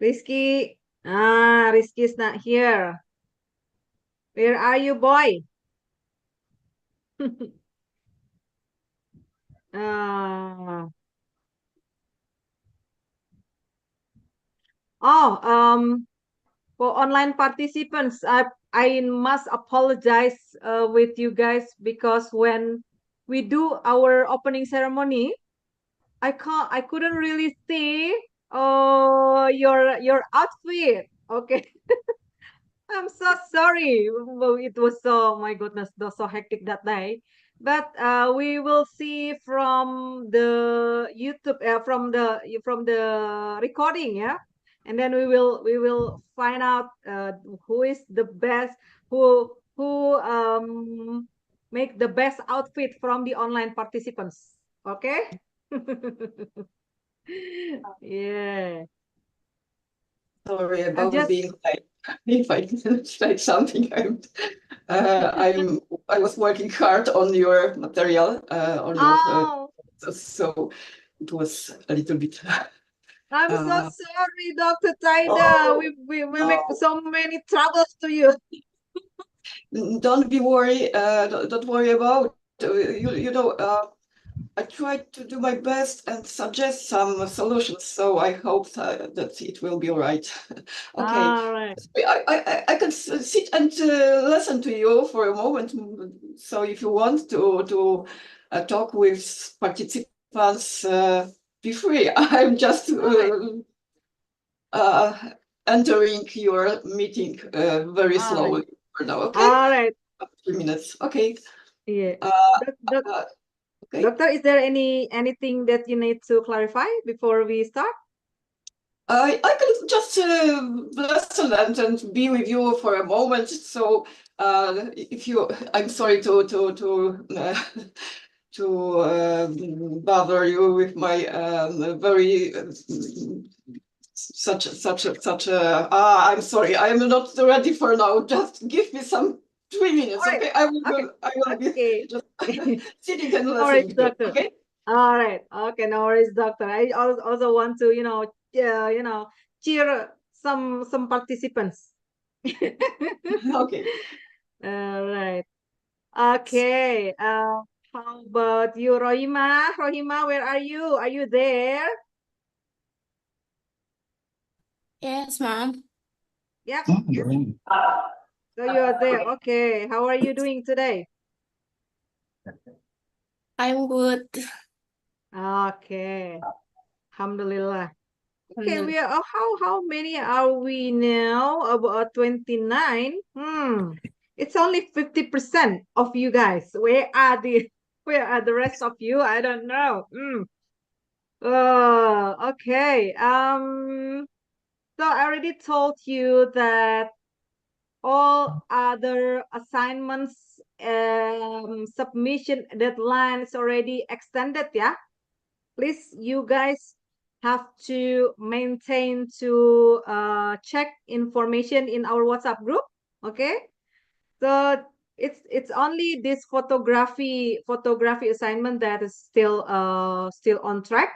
Rizky. Ah, Rizky is not here. Where are you, boy? uh, oh, for online participants, I must apologize with you guys because when we do our opening ceremony, I couldn't really see your outfit. Okay. I'm so sorry. Well, it was so, my goodness, it was so hectic that day. But we will see from the YouTube, from the recording, yeah. And then we will find out who is the best, who make the best outfit from the online participants. Okay. Yeah. Sorry I'm about just being late. If I didn't say something, I was working hard on your material, oh. so it was a little bit. I'm so Uh, sorry, Dr. Taida. oh We make no, so many troubles to you. don't be worry. Don't worry about. You know. I tried to do my best and suggest some solutions, so I hope that it will be all right. Okay, All right. I can sit and listen to you for a moment. So if you want to talk with participants, be free. I'm just All right. uh, entering your meeting very All right. slowly for now. Okay, All right. 3 minutes. Okay. Yeah. Uh, Doc, uh, okay. doctor, is there anything that you need to clarify before we start? I can just listen and be with you for a moment. So if you, I'm sorry to bother you with my very such a. I'm sorry, I am not ready for now. Just give me some 3 minutes, All right. okay? I will Okay. go. I will be Okay. just sitting and No worries, listening to you. doctor. Okay? All right. Okay. No worries, doctor. I also want to, cheer some participants. Okay. All right. Okay. How about you, Rohima? Rohima, where are you? Are you there? Yes, ma'am. Yep. So you are there. Okay. How are you doing today? I'm good. Okay. Alhamdulillah. Okay, we are how many are we now? About 29. It's only 50% of you guys. Where are the where are the rest of you? I don't know. Okay. So I already told you that all other assignments submission deadlines already extended, yeah. Please, you guys have to maintain to check information in our WhatsApp group. Okay, so it's only this photography assignment that is still on track,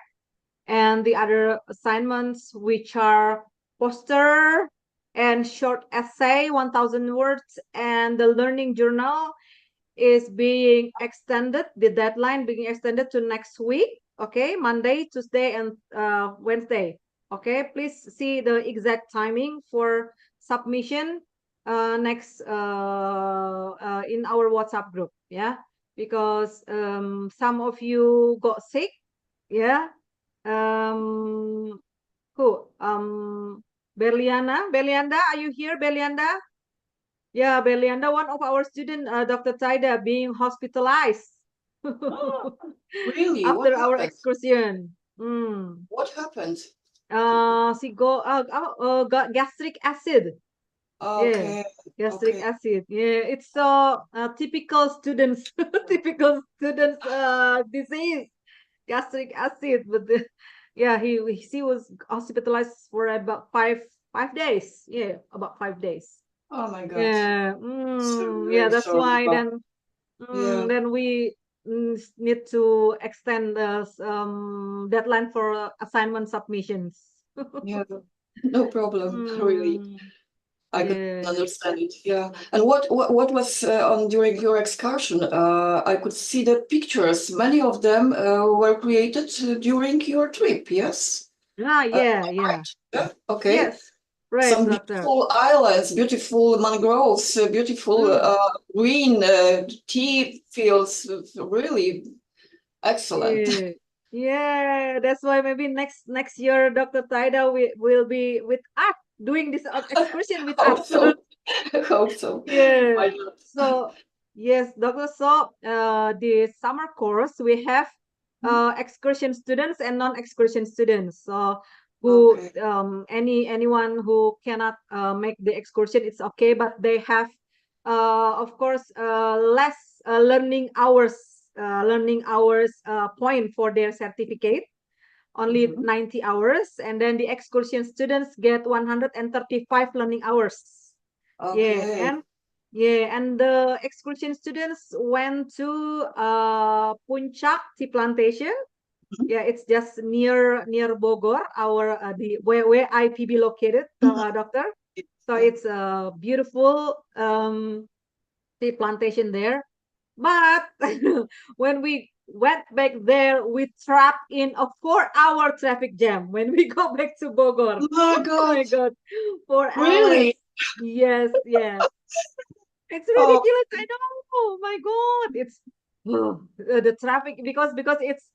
and the other assignments, which are poster and short essay 1000 words, and the learning journal, is being extended, the deadline being extended to next week. Okay, Monday, Tuesday, and Wednesday. Okay, please see the exact timing for submission next in our WhatsApp group. Yeah, because some of you got sick. Yeah. Who? Berlianda, are you here, Berlianda? Yeah, Belianda, one of our student, Dr. Taida, being hospitalized Oh, really? What after our happened? excursion. What happened? She got gastric acid. Yeah, Okay, gastric okay. acid. Yeah, it's so typical students, typical students disease, gastric acid. But yeah, she was hospitalized for about five days. Yeah, about 5 days. Oh my God. Yeah, So yeah, very that's sorry why about. Yeah, then we need to extend the deadline for assignment submissions. yeah. No problem, really. I could Yeah. understand it. Yeah. And what was on during your excursion? I could see the pictures. Many of them were created during your trip. Yes. Yeah. Right. Yeah. Okay. Yes. Right, Some doctor. beautiful islands, beautiful mangroves, beautiful Mm. green tea fields. Really excellent. Yeah. Yeah, that's why maybe next year Dr. Taida will be with us doing this excursion with us. Hope so. Hope so. Yeah. Why not? So yes, Doctor. So the summer course we have excursion students and non-excursion students. So who Okay. anyone who cannot make the excursion, it's okay, but they have of course less learning hours point for their certificate, only Mhm. 90 hours, and then the excursion students get 135 learning hours. Yeah, Okay. and the excursion students went to Puncak Tea Plantation. Mhm. Yeah, it's just near Bogor, our the where IPB located, Mhm. doctor. So Yeah. it's a beautiful tea plantation there. But when we went back there, we trapped in a 4 hour traffic jam when we go back to Bogor. My Oh my God, God, 4 hours. really? Yes, yes. It's Oh, ridiculous. I know. Oh my God. It's the traffic because it's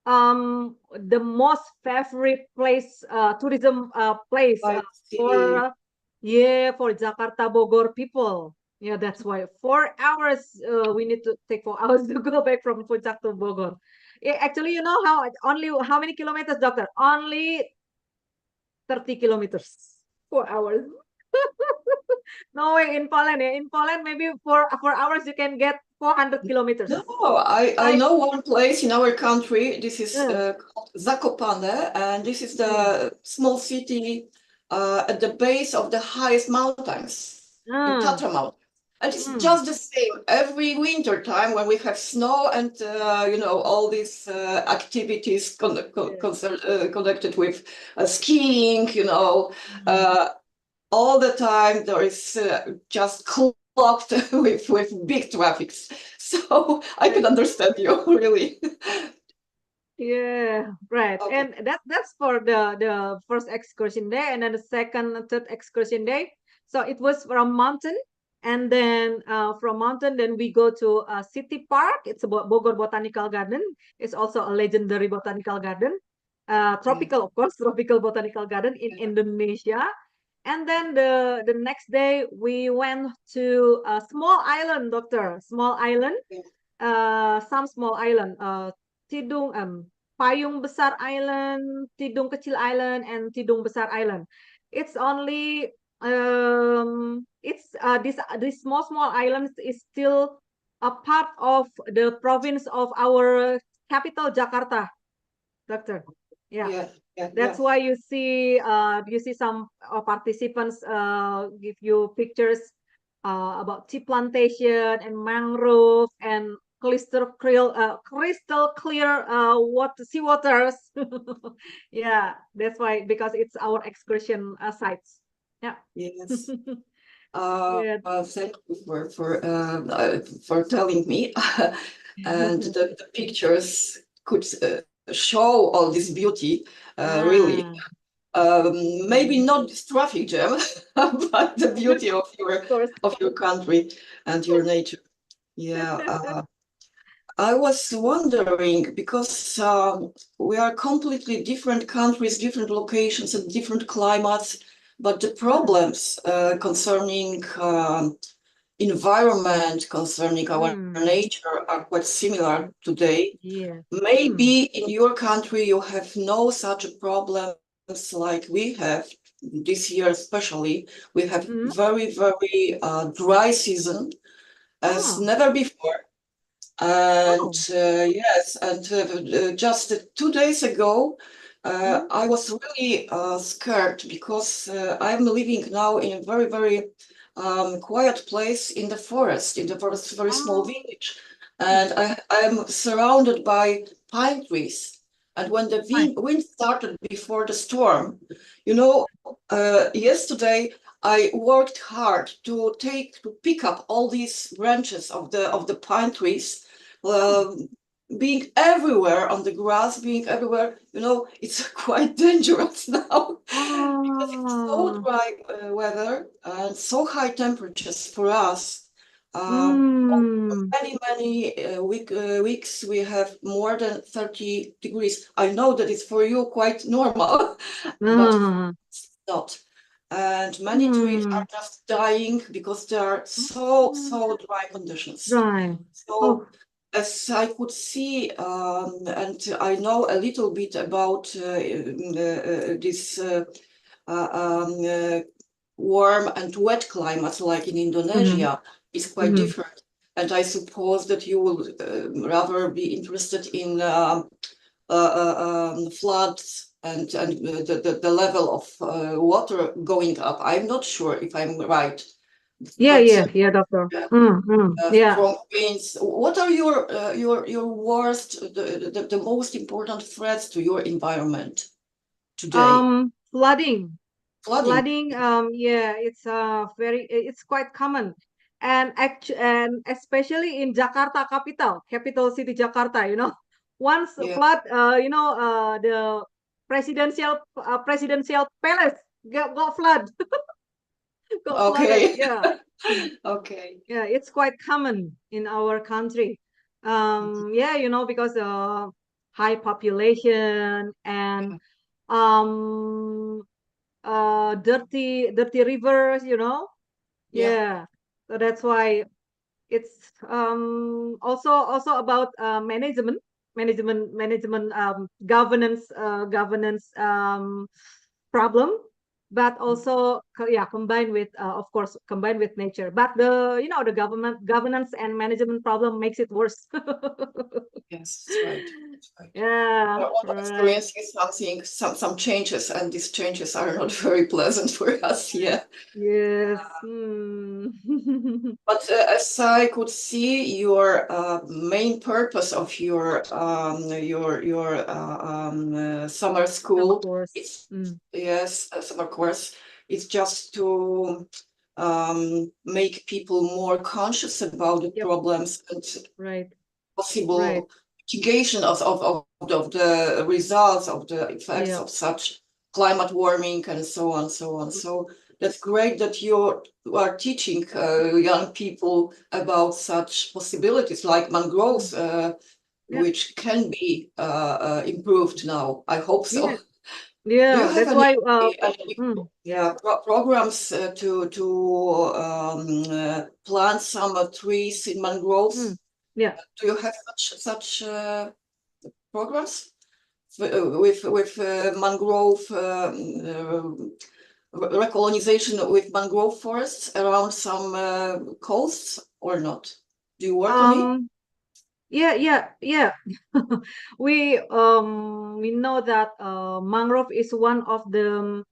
the most favorite place tourism place I for see. for Jakarta Bogor people. Yeah, that's why 4 hours we need to take 4 hours to go back from Puncak to Bogor. Yeah, actually, you know how many kilometers, doctor? Only 30 kilometers. 4 hours. No way in Poland. In Poland, maybe for 4 hours you can get 400 kilometers. No, I Like, know one place in our country. This is uh, called Zakopane, and this is yeah. the small city at the base of the highest mountains in Mm, Tatra Mountains. And it's mm, just the same every winter time when we have snow and all these activities yeah. connected with skiing. Mm. Uh, all the time there is just clogged with big traffics. So I can Right. understand you really. Yeah, right. Okay. And that's for the first excursion day, and then the second and third excursion day. So it was from mountain, and then from mountain, then we go to city park. It's about Bogor Botanical Garden. It's also a legendary botanical garden. Yeah. Tropical, of course, tropical botanical garden in Yeah. Indonesia. And then the next day we went to a small island, doctor. Small island, Yeah. some small island, Tidung, Payung Besar Island, Tidung Kecil Island, and Tidung Besar Island. It's only it's this small islands is still a part of the province of our capital Jakarta, doctor. Yeah, Yeah. Yeah. that's why you see some participants give you pictures about tea plantation and mangrove and crystal clear sea waters. Yeah, that's why, because it's our excursion sites. Yeah. Yes. Yeah. Thank you for telling me. And the pictures could show all this beauty, really. Ah, Maybe yeah, not this traffic jam, but the beauty of course. of your country and your nature. Yeah. I was wondering because we are completely different countries, different locations, and different climates, but the Mm, problems concerning environment, concerning our mm, nature are quite similar today. yeah. Mm, Maybe in your country you have no such problems like we have this year, especially. We have mm. very, very dry season as Oh, never before. And oh. yes, and just 2 days ago, Mm. I was really scared because I'm living now in a very, very quiet place in the forest, very small Oh. village, and I am surrounded by pine trees. And when the Right. wind started before the storm, yesterday I worked hard to pick up all these branches of the pine trees, being everywhere on the grass, being everywhere. It's quite dangerous now because it's so Oh. dry weather and so high temperatures for us. Mm. Many weeks we have more than 30 degrees. I know that it's for you quite normal, but Ah. it's not. And many trees are Mm. just dying because there are so dry conditions. Right. So Oh. as I could see, and I know a little bit about this warm and wet climates like in Indonesia is quite Mm-hmm. different. And I suppose that you will rather be interested in floods and the level of water going up. I'm not sure if I'm right, Yeah, but yeah, doctor. Yeah. strong winds. What are your worst, the most important threats to your environment today? Flooding. Flooding. Flooding, yeah, it's quite common. And especially in Jakarta capital city Jakarta, Once Yeah. flood, the presidential palace got flood, got flooded. Okay. Yeah. Okay. Yeah, it's quite common in our country. Yeah, because high population and um dirty rivers, Yeah. Yeah. So that's why it's also about management, governance problem, but also yeah, combined with of course combined with nature, but the governance and management problem makes it worse. Yes, that's right. That's right. Yeah, I want to right. experience some changes, and these changes are not very pleasant for us. Yeah. Yes. But as I could see, your main purpose of your summer Summer school, course. it's yes, a summer course, it's just to make people more conscious about the Yep. problems and Right. Right. possible mitigation of the results of the effects Yeah. of such climate warming and so on, so on. So that's great that you are teaching young people about such possibilities like mangroves, Yeah. which can be improved now. I hope Yeah. so. Do you Yeah. have That's why. yeah, programs to plant some trees in mangroves? Yeah. Do you have such programs with mangrove recolonization with mangrove forests around some coasts or not? Do you work on it? Um. Yeah. Yeah. Yeah. We know that mangrove is one of the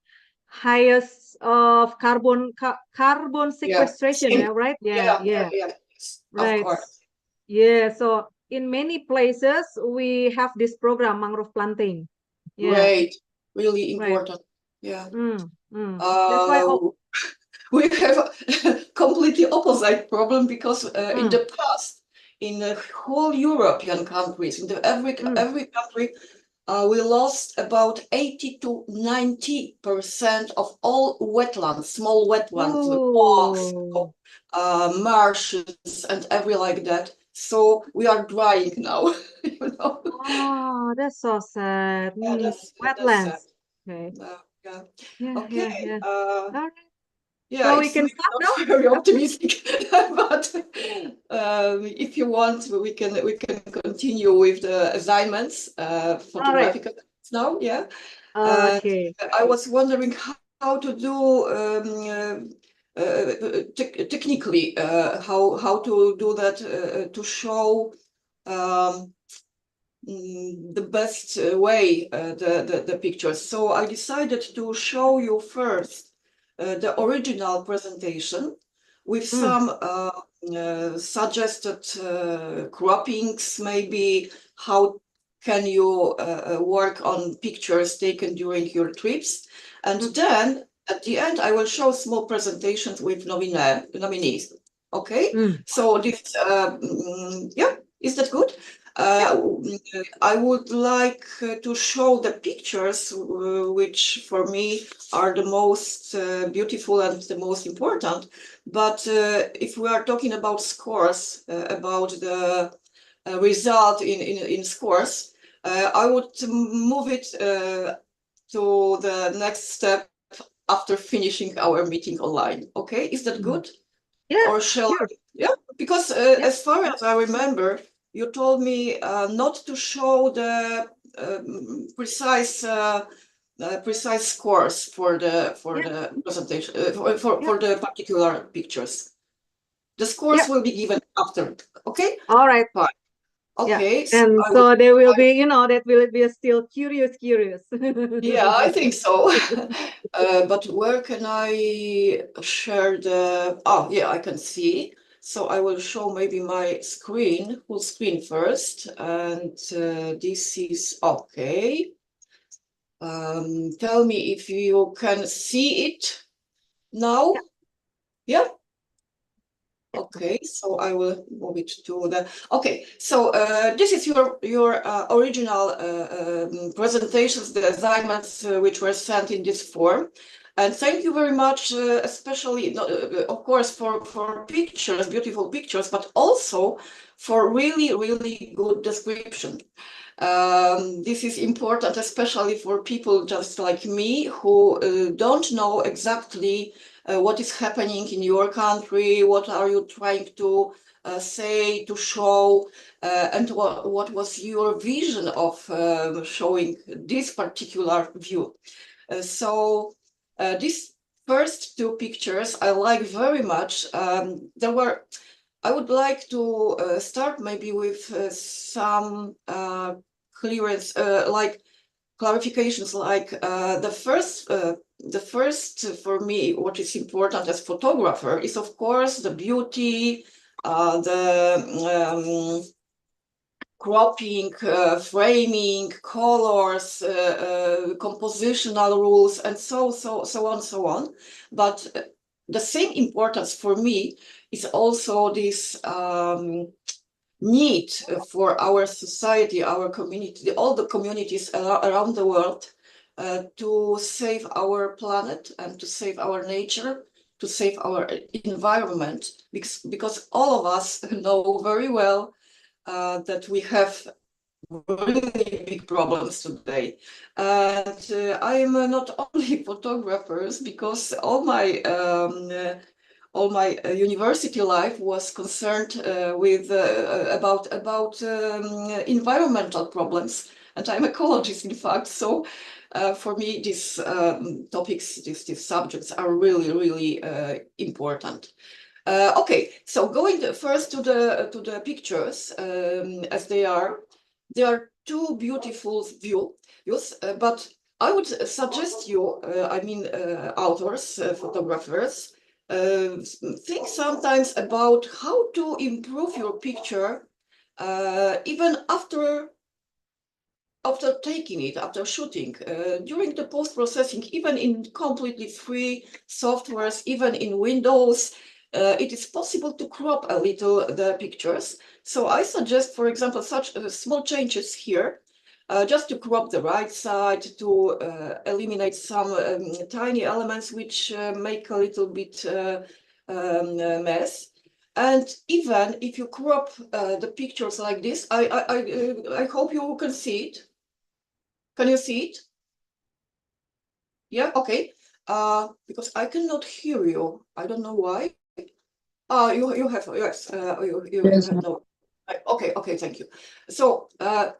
highest of carbon Yeah, sequestration. same. Yeah. Right. Yeah. Yeah, yeah, Yeah. yeah. Yes, of Right. course. Yeah. So in many places we have this program mangrove planting. Yeah. Great, really Right. important. Yeah. That's why. Uh, Oh. we have a completely opposite problem because in Mm, the past, in the whole European countries, in mm. every country, we lost about 80 to 90% of all wetlands, small wetlands, bogs, Oh. marshes, and every like that. So we are drying now, you know. Oh, that's so sad. Yeah, that's sad. Wetlands. Okay. Yeah. Yeah, Okay. yeah, yeah. Uh, All right. yeah, So we it's can maybe start not now? very Okay. optimistic, but if you want, we can continue with the assignments, All right. photographic assignments now. Yeah. And Okay. I was wondering how to do technically how to do that to show the best way the pictures. So I decided to show you first the original presentation with Mm, some suggested croppings, maybe how can you work on pictures taken during your trips. And then at the end, I will show small presentations with nominees. Okay, so this, yeah, is that good? I would like to show the pictures, which for me are the most beautiful and the most important. But if we are talking about scores, about the result in scores, I would move it to the next step after finishing our meeting online. Okay, is that good? Yeah, Or shall sure. I? Yeah, because as far as I remember, you told me not to show the precise precise scores for the presentation for the particular pictures. The scores will be given after. Okay. All right. Fine. Yeah. Okay. And so they will be, that will be still curious. Yeah, I think so. But where can I share the? Oh, yeah, I can see. So I will show maybe my screen, full screen first, and this is okay. Tell me if you can see it now. Yeah. Okay, so I will move it to the. Okay, so this is your original presentations, the assignments which were sent in this form, and thank you very much, especially of course for pictures, beautiful pictures, but also for really good description. This is important, especially for people just like me who don't know exactly what is happening in your country, what are you trying to say, to show, and what was your vision of showing this particular view. So these first two pictures I like very much. I would like to start maybe with some clearance, like clarifications, like the first for me, what is important as photographer is of course the beauty, the cropping, framing, colors, compositional rules, and so on. But the same importance for me is also this need for our society, our community, all the communities around the world to save our planet and to save our nature, to save our environment, because all of us know very well that we have really big problems today. And I'm not only photographers, because all my university life was concerned with about environmental problems, and I'm ecologist, in fact. So for me, these topics, these subjects are really important. Okay, so going first to the pictures as they are. There are two beautiful views, but I would suggest you, authors, photographers, think sometimes about how to improve your picture even after taking it, after shooting, during the post-processing, even in completely free softwares, even in Windows, it is possible to crop a little the pictures. So I suggest, for example, such small changes here, just to crop the right side, to eliminate some tiny elements which make a little bit mess. And even if you crop the pictures like this, I hope you can see it. Can you see it? Yeah, okay. Because I cannot hear you. I don't know why. You have, yes, you Yes, have no. Okay, thank you. So the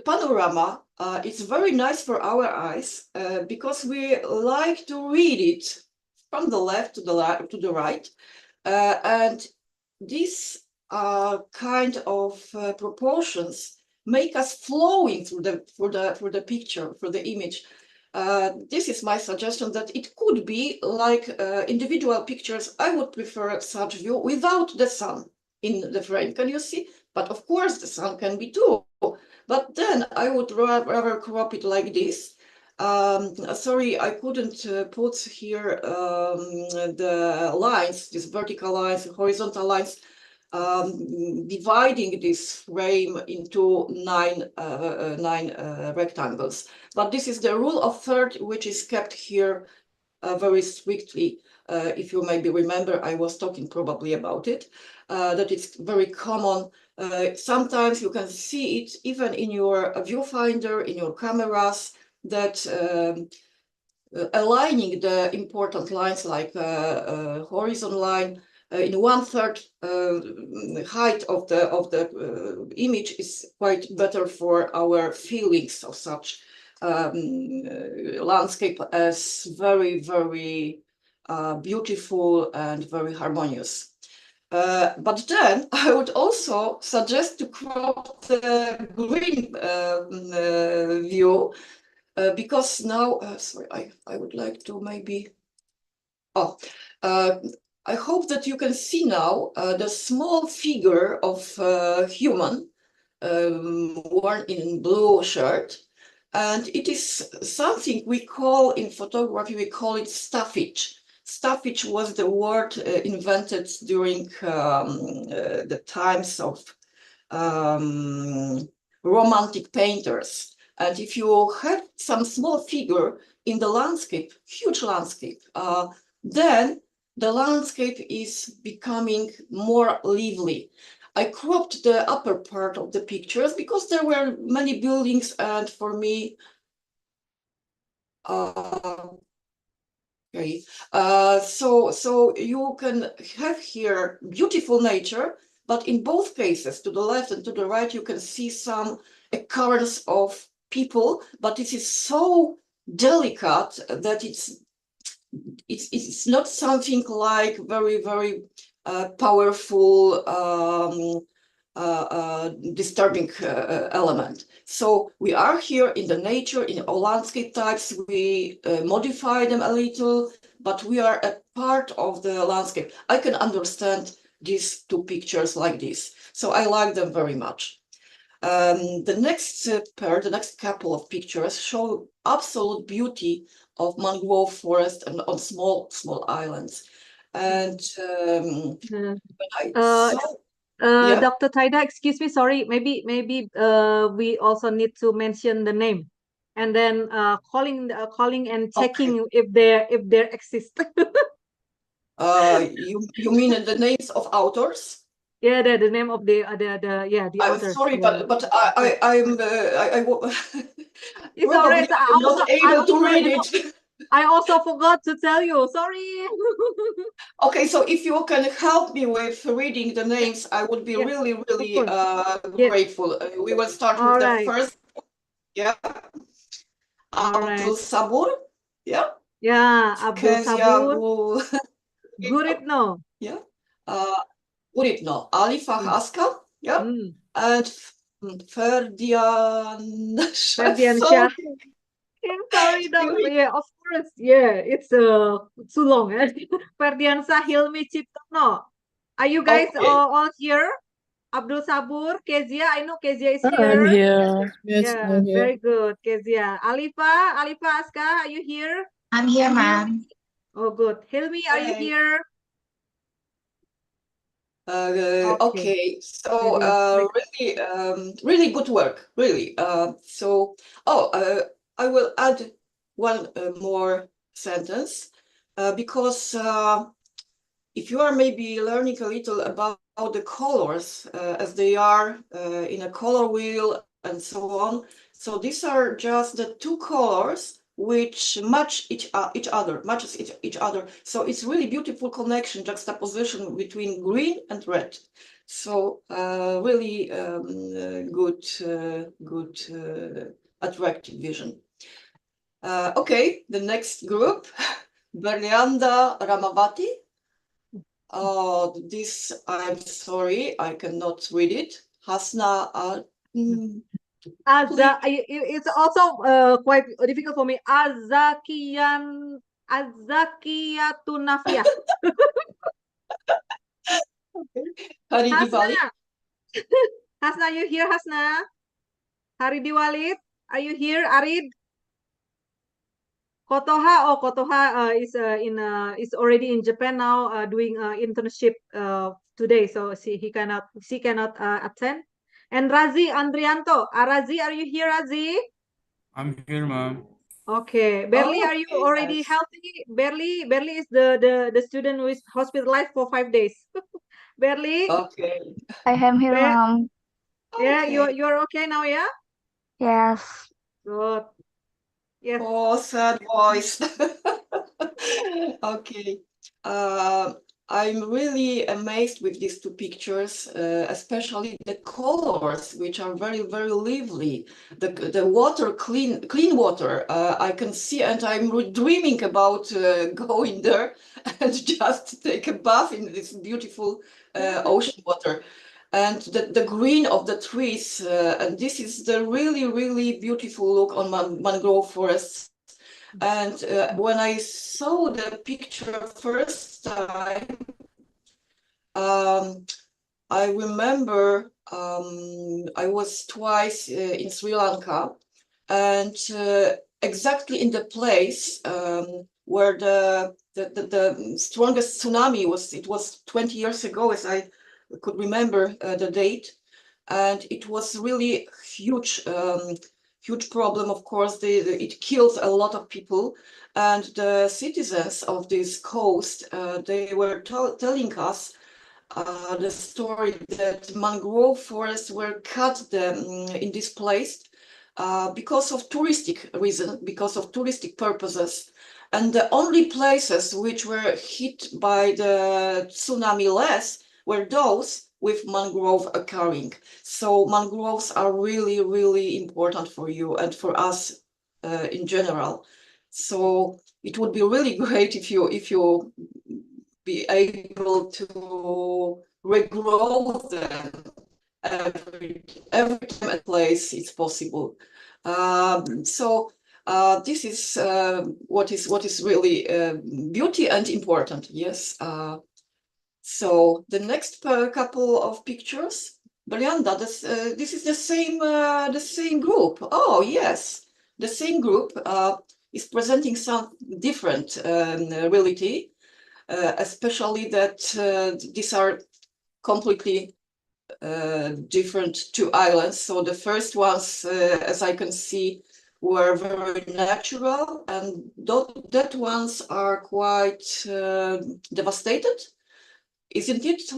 panorama is very nice for our eyes because we like to read it from the left to the right, and these kind of proportions make us flowing through the picture, for the image. This is my suggestion, that it could be like individual pictures. I would prefer such view without the sun in the frame. Can you see? But of course the sun can be too. But then I would rather crop it like this. Sorry, I couldn't put here the lines, these vertical lines, horizontal lines, dividing this frame into nine rectangles. But this is the rule of third, which is kept here very strictly. If you maybe remember, I was talking probably about it, that it's very common. Sometimes you can see it even in your viewfinder, in your cameras, that aligning the important lines like horizon line in 1/3 height of the image is quite better for our feelings of such landscape as very, very beautiful and very harmonious. But then I would also suggest to crop the green view because now, sorry, I would like to maybe, I hope that you can see now the small figure of human worn in blue shirt. And it is something we call in photography, we call it staffage. Staffage was the word invented during the times of romantic painters. And if you have some small figure in the landscape, huge landscape, then the landscape is becoming more lively. I cropped the upper part of the pictures because there were many buildings, and for me, okay, so you can have here beautiful nature, but in both cases, to the left and to the right, you can see some occurrence of people, but this is so delicate that it's not something like very, very powerful disturbing element. So we are here in the nature, in all landscape types, we modify them a little, but we are a part of the landscape. I can understand these two pictures like this. So I like them very much. The next pair, the next couple of pictures show absolute beauty of mangrove forest and on small islands. And when I saw, yeah. Dr. Taida, excuse me, sorry, maybe we also need to mention the name, and then calling and checking if they exist. You mean the names of authors? Yeah, the name of the I'm authors. sorry, Yeah. but I'm It's probably alright. I'm not able to read it. I also forgot to tell you. Sorry. Okay, so if you can help me with reading the names, I would be Yeah, really, really Yes. grateful. We will start All with the right. first, yeah, All right. Abdul Sabur, yeah, Yeah, Abdul Kezia Sabur, Guritno. yeah, Uritno, Alifa Haska, yeah, Mm. and Ferdian Ferdian so Shah. I'm sorry, doctor. Yeah, of course. Yeah, it's too long. Eh? Ferdian Shah Hilmi Ciptono. Are you guys okay. all here? Abdul Sabur, Kezia. I know Kezia is I'm here. here. Yes, Yeah, I'm here. very good, Kezia. Alifa Aska, are you here? I'm here, And ma'am. Oh, good. Hilmi, are you Hey. here? Okay, so Very really good work, really. I will add one more sentence because if you are maybe learning a little about the colors as they are in a color wheel and so on, so these are just the two colors which match each other. So it's really beautiful connection, juxtaposition between green and red. So really good, attractive vision. Okay, the next group, Berlianda Ramavati. This, I'm sorry, I cannot read it. Hasna, it's also quite difficult for me. Azakiyatunafia. Hari Hasna. Diwali. Hasna, you here, Hasna? Haridi Walid, are you here, Arid? Kotoha is already in Japan now, doing internship today, so he cannot attend. And Razi Andrianto, Razi, are you here, Razi? I'm here, ma'am. Okay, Berli, are you Okay, already nice. healthy? Berli is the student who is hospitalized for 5 days. Berli, Okay, I am here, Be- Mom. yeah, okay. you're okay now, yeah? Yes. Good. Yes. Oh, sad voice. Okay. Uh, I'm really amazed with these two pictures, especially the colors, which are very, very lively. The water, clean water. I can see, and I'm dreaming about going there and just take a bath in this beautiful ocean water. And the green of the trees, and this is the really, really beautiful look on mangrove forests. And when I saw the picture first time, I remember I was twice in Sri Lanka, and exactly in the place where the strongest tsunami was. It was 20 years ago, as I could remember the date, and it was really huge problem. Of course, it killed a lot of people, and the citizens of this coast, they were telling us the story that mangrove forests were cut in this place because of touristic reason, because of touristic purposes. And the only places which were hit by the tsunami less were those with mangrove occurring. So mangroves are really, really important for you and for us in general. So it would be really great if you be able to regrow them every time and place it's possible. So this is what is really beauty and important. Yes. So the next couple of pictures, Brianda, this is the same group. Oh yes, the same group is presenting some different reality. Especially that these are completely different two islands. So the first ones, as I can see, were very natural, and that ones are quite devastated. Isn't it?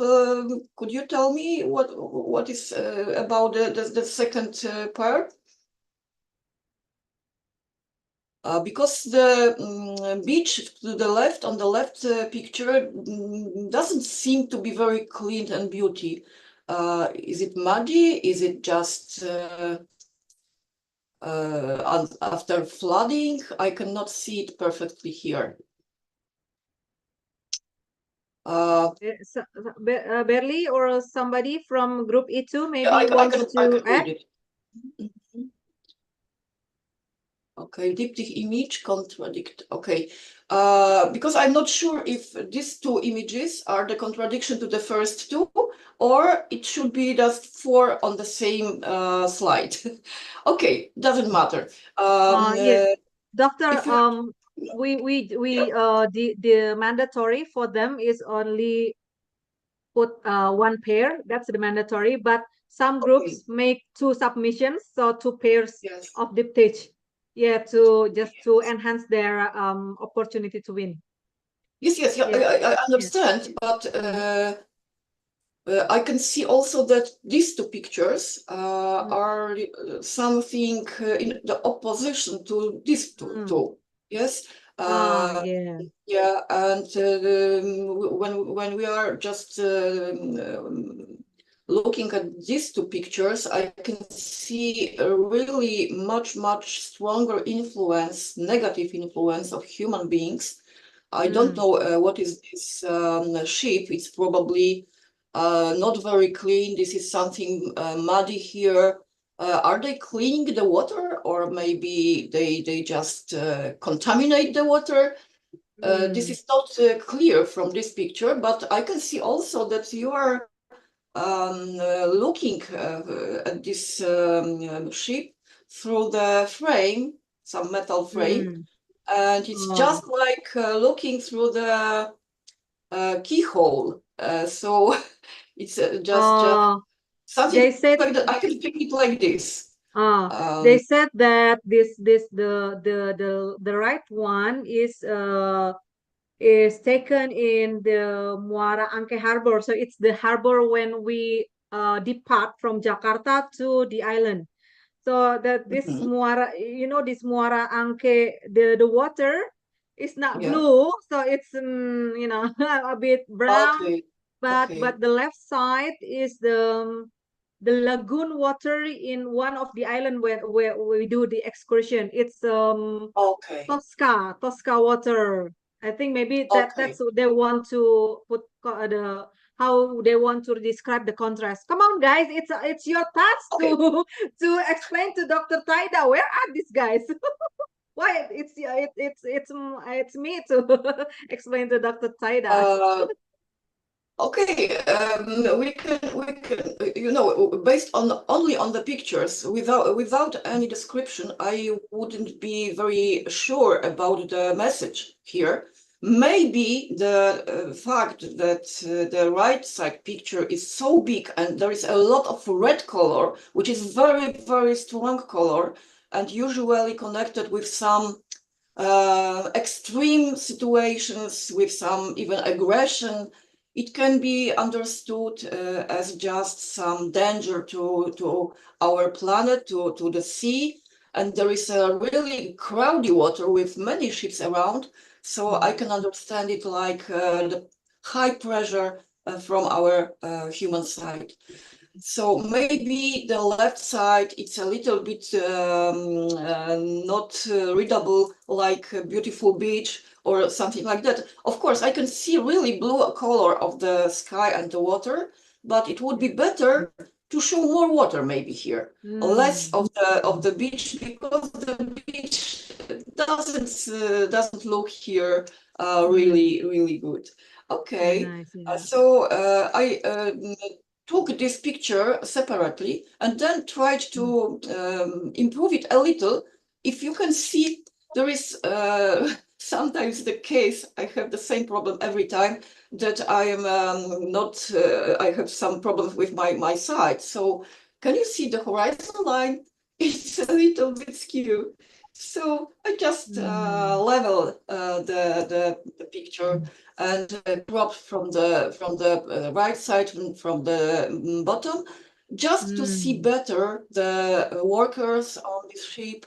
Could you tell me what is about the second part? Because the beach to the left, on the left picture, doesn't seem to be very clean and beauty. Is it muddy? Is it just after flooding? I cannot see it perfectly here. Berli or somebody from group E2 maybe I wants can to add? read it. Okay, diptych image contradict. Okay, because I'm not sure if these two images are the contradiction to the first two, or it should be just four on the same slide. Okay, doesn't matter. Yes, Doctor. If you The mandatory for them is only put one pair. That's the mandatory. But some okay, groups make two submissions, so two pairs yes, of diptych. Yeah, to enhance their opportunity to win. yes, yeah, Yeah. I understand, but I can see also that these two pictures are something in the opposition to these two. Yes. Yeah. Yeah, and when we are just looking at these two pictures, I can see a really much stronger influence, negative influence of human beings. I don't know what is this ship. It's probably not very clean. This is something muddy here. Are they cleaning the water, or maybe they just contaminate the water? This is not clear from this picture, but I can see also that you are looking at this ship through the frame, some metal frame, and it's just like looking through the keyhole. So it's just something they said like that. I can think it like this. they said that the right one is taken in the Muara Angke Harbor. So it's the harbor when we depart from Jakarta to the island. So that this Mhm. Muara, you know, this Muara Angke, the water is not Yeah. blue, so it's you know, a bit brown. Okay. But Okay. the left side is the lagoon water in one of the island where we do the excursion. It's Okay. Tosca water. I think maybe Okay. that's what they want to put the how they want to describe the contrast. Come on, guys, it's your task Okay. to explain to Dr. Taida. Where are these guys? Why it's me to explain to Dr. Taida. Okay, we can, you know, based on only on the pictures, without any description, I wouldn't be very sure about the message here. Maybe the fact that the right side picture is so big and there is a lot of red color, which is very, very strong color, and usually connected with some extreme situations, with some even aggression, it can be understood as just some danger to our planet, to the sea. And there is a really crowded water with many ships around. So I can understand it like the high pressure from our human side. So maybe the left side, it's a little bit not readable like a beautiful beach or something like that. Of course, I can see really blue color of the sky and the water, but it would be better to show more water maybe here, less of the beach, because the beach doesn't look here really good. Okay, Nice, yeah. so I took this picture separately and then tried to improve it a little. If you can see, there is sometimes the case, I have the same problem every time, that I am not, I have some problems with my side. So can you see the horizon line? It's a little bit skew. So I just level the picture and cropped from the right side and from the bottom, just to see better the workers on this ship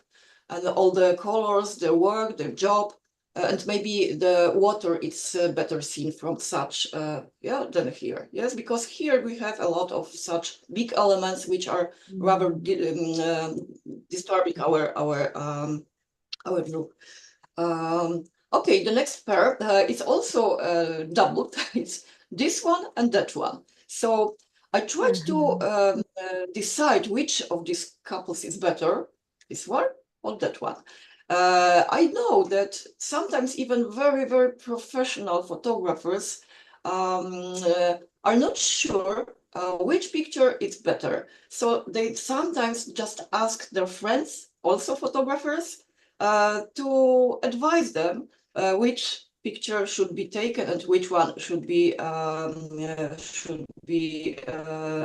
and all the colors, their work, their job, and maybe the water is better seen from such yeah than here. Yes, because here we have a lot of such big elements which are rather disturbing our view. Okay, the next pair is also doubled. It's this one and that one. So I tried to decide which of these couples is better, this one or that one. I know that sometimes even very, very professional photographers are not sure which picture is better. So they sometimes just ask their friends, also photographers, to advise them which picture should be taken and which one should be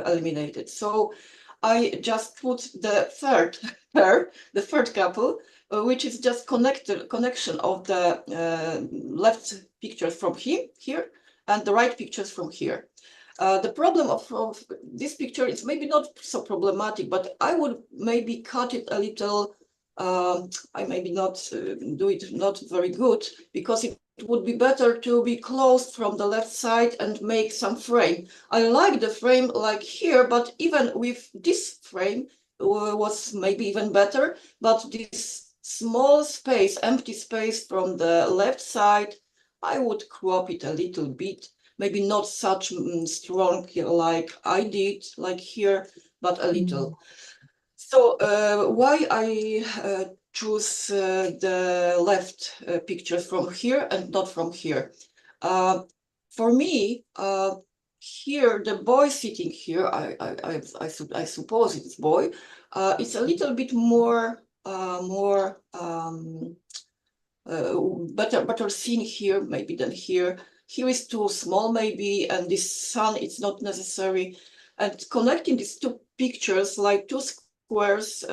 eliminated. So I just put the third pair, the third couple, which is just connection of the left pictures from here and the right pictures from here. The problem of this picture is maybe not so problematic, but I would maybe cut it a little. I maybe not do it not very good, because it would be better to be closed from the left side and make some frame. I like the frame like here, but even with this frame was maybe even better. But this small space, empty space from the left side, I would crop it a little bit. Maybe not such strong like I did, like here, but a little. So why I choose the left pictures from here and not from here? For me, here, the boy sitting here, I suppose it's boy, it's a little bit more better seen here maybe than here. Here is too small maybe, and this sun it's not necessary. And connecting these two pictures like two squares,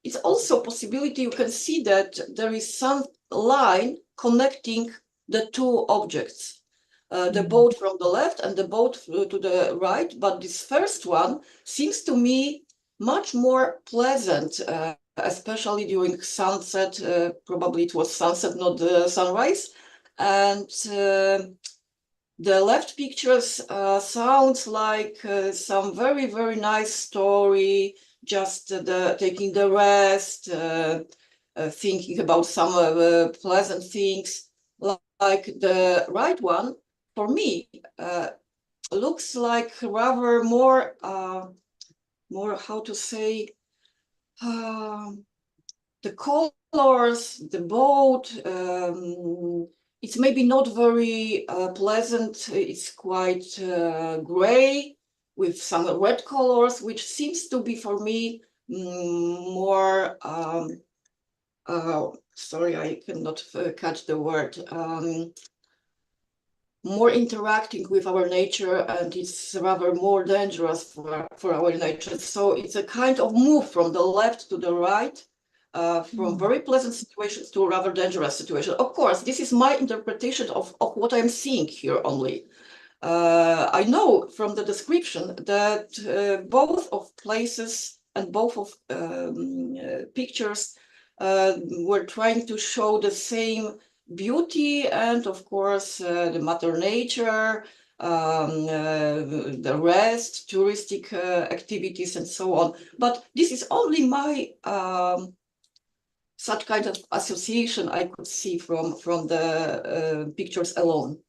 it's also a possibility. You can see that there is some line connecting the two objects, the boat from the left and the boat to the right. But this first one seems to me much more pleasant, especially during sunset. Probably it was sunset, not the sunrise. And the left pictures sounds like some very, very nice story, just taking the rest, thinking about some pleasant things. Like the right one, for me, looks like rather more, how to say, the colors, the boat, it's maybe not very pleasant. It's quite gray with some red colors, which seems to be for me more, sorry, I cannot catch the word, more interacting with our nature, and it's rather more dangerous for our nature. So it's a kind of move from the left to the right, from very pleasant situations to rather dangerous situations. Of course, this is my interpretation of what I'm seeing here only. I know from the description that both of places and both of pictures were trying to show the same beauty and, of course, the mother nature, the rest, touristic activities, and so on. But this is only my such kind of association I could see from the pictures alone.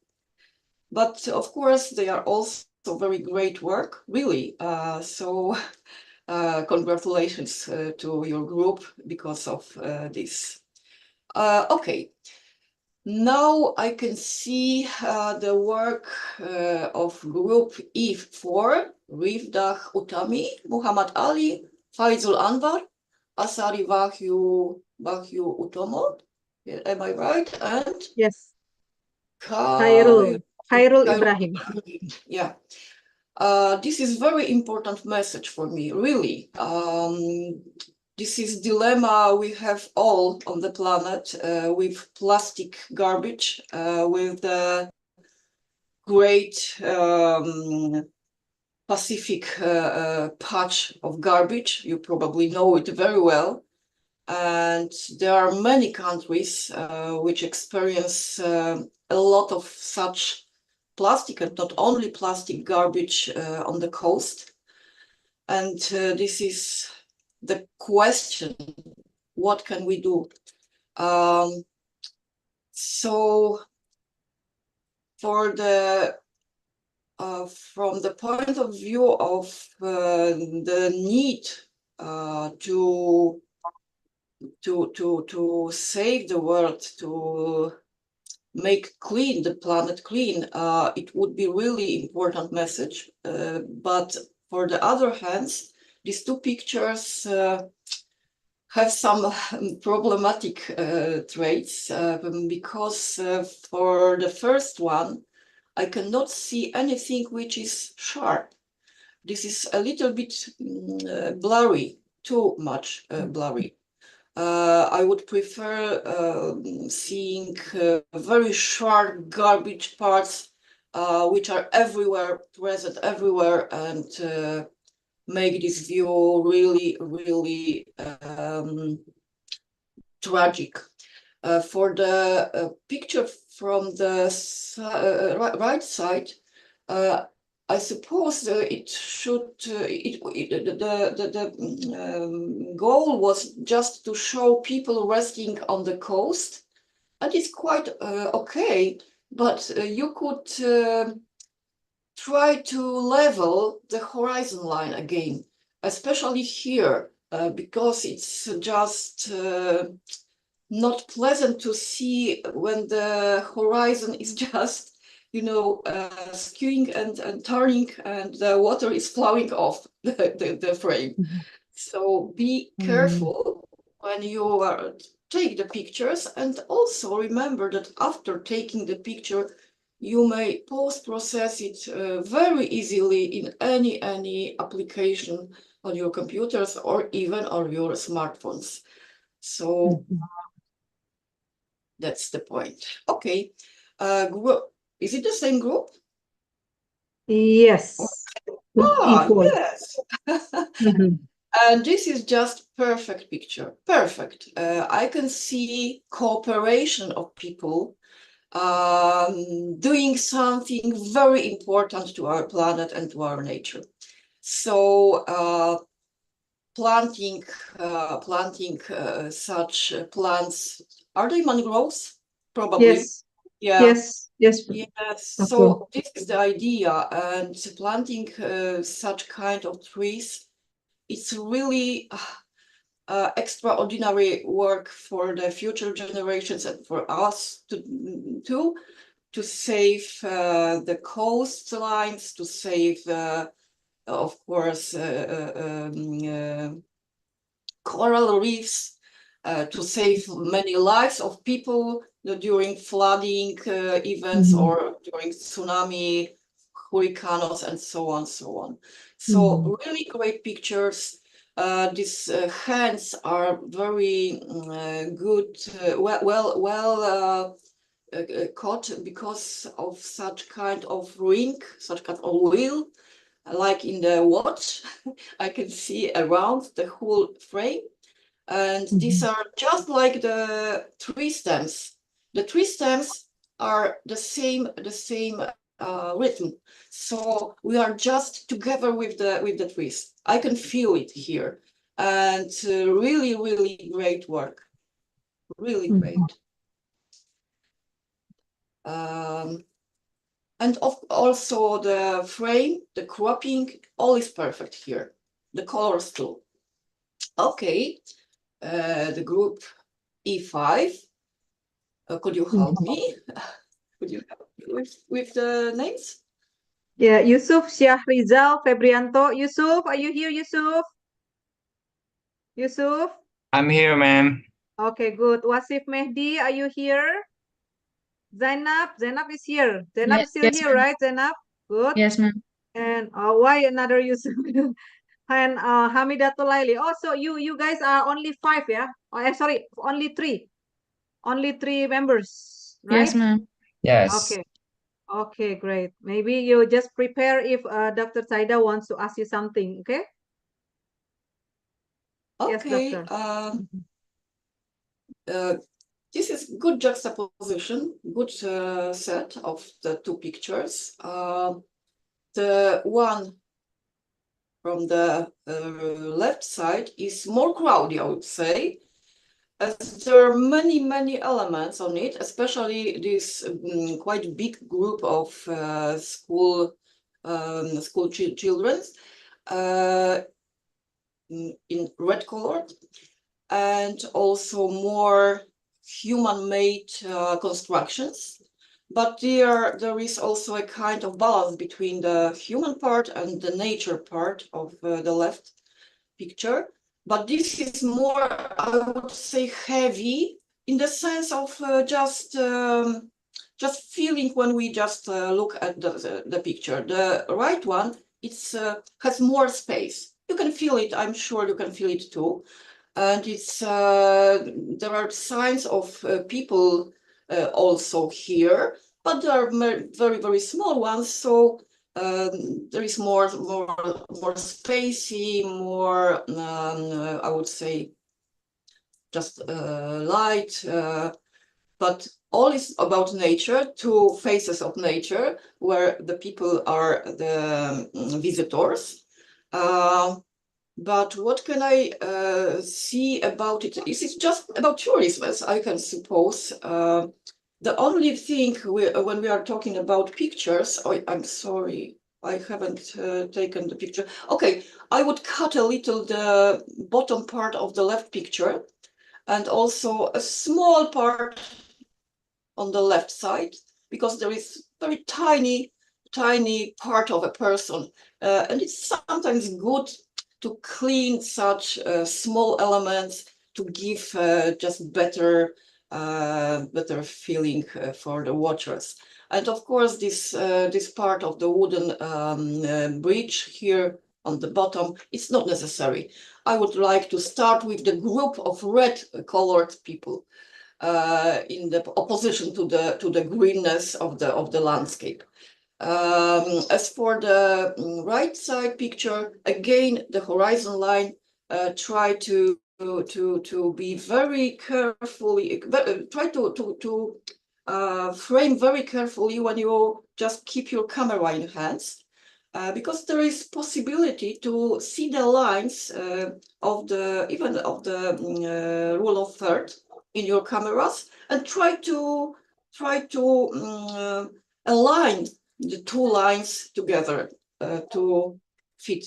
But of course, they are also very great work, really. So congratulations to your group because of this. Okay. Now I can see the work of group E4, Rifdah Utami, Muhammad Ali, Faizul Anwar, Asari Wahyu Utomo. Am I right? And Yes. Khairul Ibrahim. Yeah. This is very important message for me, really. This is dilemma we have all on the planet with plastic garbage, with the great Pacific patch of garbage. You probably know it very well. And there are many countries which experience a lot of such plastic, and not only plastic garbage on the coast. And this is the question, what can we do? So for the from the point of view of the need to save the world, to make clean the planet clean, it would be really important message. But for the other hands, these two pictures have some problematic traits, because for the first one, I cannot see anything which is sharp. This is a little bit blurry, too much blurry. I would prefer seeing very sharp garbage parts which are everywhere, present everywhere, and make this view really, really tragic. For the picture from the right side, I suppose it should, the goal was just to show people resting on the coast, and it's quite okay, but you could try to level the horizon line again, especially here, because it's just not pleasant to see when the horizon is just skewing and turning, and the water is flowing off the frame. So be careful when you take the pictures, and also remember that after taking the picture, you may post-process it very easily in any application on your computers or even on your smartphones. So that's the point. Okay. Group. Is it the same group? Yes. Ah, Equal. yes. And this is just perfect picture. Perfect. I can see cooperation of people doing something very important to our planet and to our nature. So planting such plants. Are they mangroves? Probably. Yes. Yeah. Yes. Yes. Yes. Okay. So this is the idea, and planting such kind of trees, it's really extraordinary work for the future generations and for us to save the coastlines, to save, of course, coral reefs, to save many lives of people during flooding events or during tsunami, hurricanes, and so on, so on. So really great pictures. These hands are very good, well caught because of such kind of ring, such kind of wheel, like in the watch. I can see around the whole frame. And these are just like the tree stems. The tree stems are the same rhythm. So we are just together with the trees. I can feel it here, and really great work. Really great. And also the frame, the cropping, all is perfect here. The colors too. Okay, the group E5. Could you help me? Could you help me with the names? Yeah, Yusuf, Syahrizal, Febrianto. Yusuf, are you here, Yusuf? Yusuf? I'm here, ma'am. Okay, good. Wasif Mehdi, are you here? Zainab is here. Zainab Yes, is still yes, here, ma'am. right, Zainab? Good. Yes, ma'am. And why another Yusuf? And Hamidatul Laili. Oh, so you guys are only 5, yeah? Oh, sorry, only 3. Only 3 members, right? Yes, ma'am. Yes. Okay. Okay, great. Maybe you just prepare if Dr. Saida wants to ask you something, okay? Yes, Okay. doctor. This is good juxtaposition, good set of the two pictures. The one from the left side is more crowded, I would say, as there are many elements on it, especially this quite big group of school children in red color, and also more human-made constructions. But there is also a kind of balance between the human part and the nature part of the left picture. But this is more, I would say, heavy in the sense of just feeling when we just look at the picture. The right one, it's has more space. You can feel it. I'm sure you can feel it too. And it's there are signs of people also here, but there are very small ones. So there is more spacey, more I would say just light, but all is about nature, two faces of nature, where the people are the visitors. But what can I see about it? Is it just about tourism, as I can suppose? The only thing when we are talking about pictures, I'm sorry, I haven't taken the picture. Okay, I would cut a little the bottom part of the left picture, and also a small part on the left side, because there is very tiny part of a person, and it's sometimes good to clean such small elements to give just better feeling for the watchers. And of course, this part of the wooden bridge here on the bottom, it's not necessary. I would like to start with the group of red colored people in the opposition to the greenness of the landscape. As for the right side picture, again, the horizon line, try to be very carefully, try to frame very carefully when you just keep your camera in hands, because there is possibility to see the lines of the rule of third in your cameras, and try to align the two lines together to fit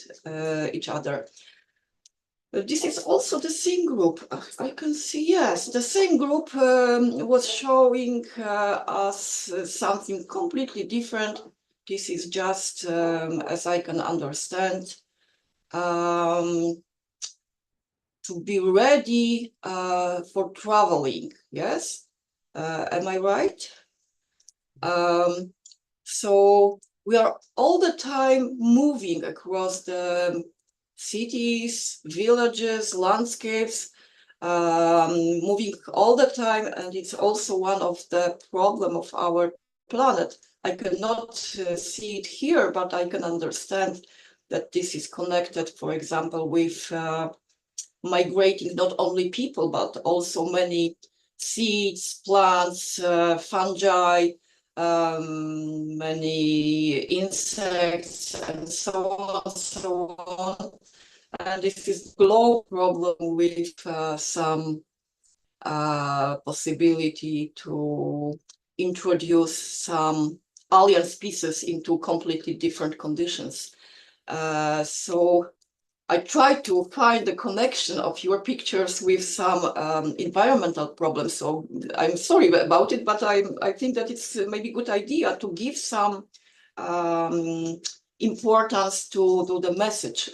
each other. This is also the same group. I can see, yes, the same group was showing us something completely different. This is just, as I can understand, to be ready for traveling. Yes, am I right? So we are all the time moving across the cities, villages, landscapes, moving all the time, and it's also one of the problem of our planet. I cannot see it here, but I can understand that this is connected, for example, with migrating not only people, but also many seeds, plants, fungi, many insects, and so on. And this is global problem with some possibility to introduce some alien species into completely different conditions. So I try to find the connection of your pictures with some environmental problems. So I'm sorry about it, but I think that it's maybe a good idea to give some importance to the message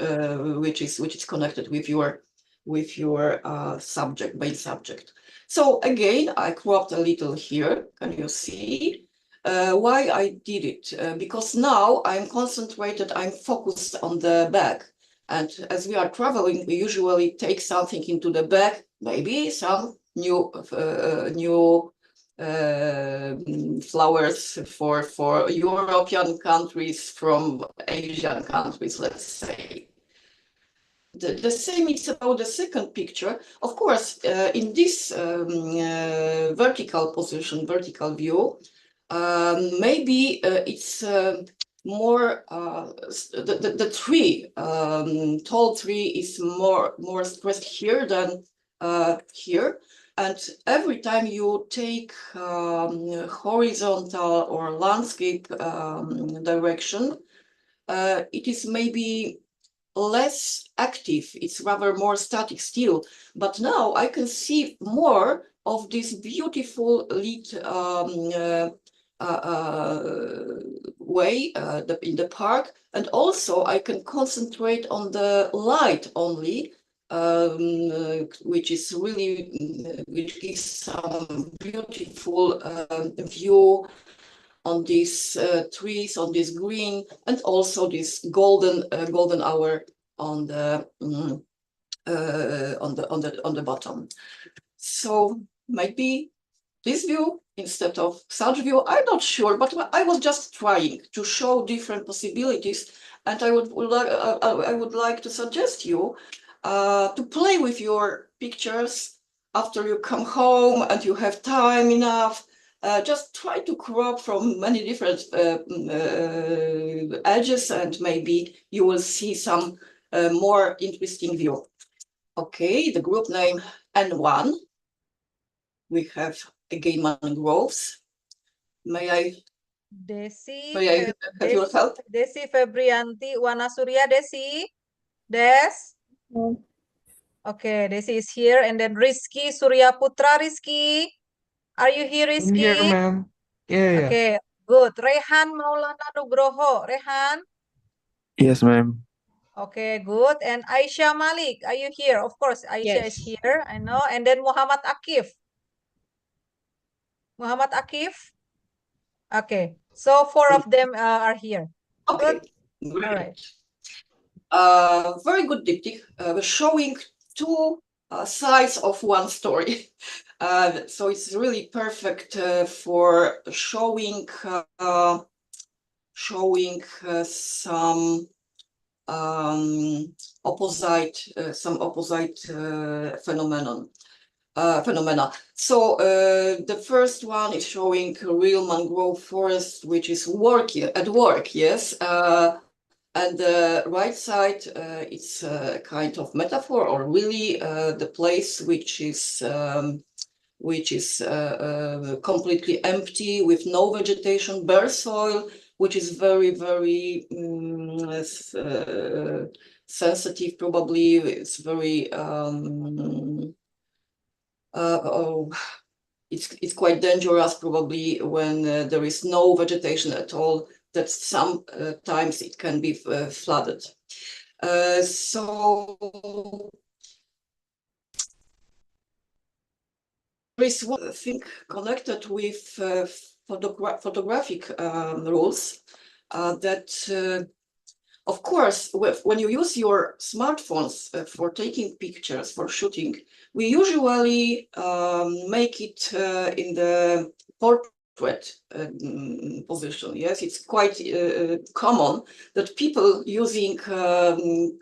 which is connected with your subject, main subject. So again, I cropped a little here. Can you see? Why I did it? Because now I'm concentrated, I'm focused on the bag. And as we are traveling, we usually take something into the bag, maybe some new flowers for European countries from Asian countries, let's say. The same is about the second picture. Of course, in this vertical position, vertical view, maybe it's more the tree, tall tree is more stressed here than here, and every time you take horizontal or landscape direction, it is maybe less active, it's rather more static still. But now I can see more of this beautiful lit way in the park, and also I can concentrate on the light only, which is really which gives some beautiful view on these trees, on this green, and also this golden hour on the bottom. So maybe this view instead of such view, I'm not sure, but I was just trying to show different possibilities, and I would like to suggest you to play with your pictures after you come home and you have time enough. Just try to crop from many different edges, and maybe you will see some more interesting view. Okay, the group name N1. We have again mangroves. May I have your help? Desi Febrianti Wanasurya. Desi, Des. Okay, Desi is here, and then Rizky Surya Putra. Rizky, are you here, I'm here, Rizky? ma'am. Yeah. Okay, good. Rehan Maulana Nugroho. Rehan. Yes, ma'am. Okay, good. And Aisha Malik, are you here? Of course, Aisha is Yes. here, I know. And then Muhammad Akif. Muhammad Akif. Okay, so four of them are here. Okay, Good. All right. great. Very good diptych, showing two sides of one story. So it's really perfect for showing some opposite phenomena. So the first one is showing a real mangrove forest, which is at work, yes. And the right side, it's a kind of metaphor, or really the place which is completely empty with no vegetation, bare soil, which is very, very sensitive. Probably it's very it's quite dangerous probably when there is no vegetation at all, that sometimes it can be flooded. So there is one thing connected with photographic rules that of course, when you use your smartphones for taking pictures, for shooting, we usually make it in the portrait position. Yes, it's quite common that people using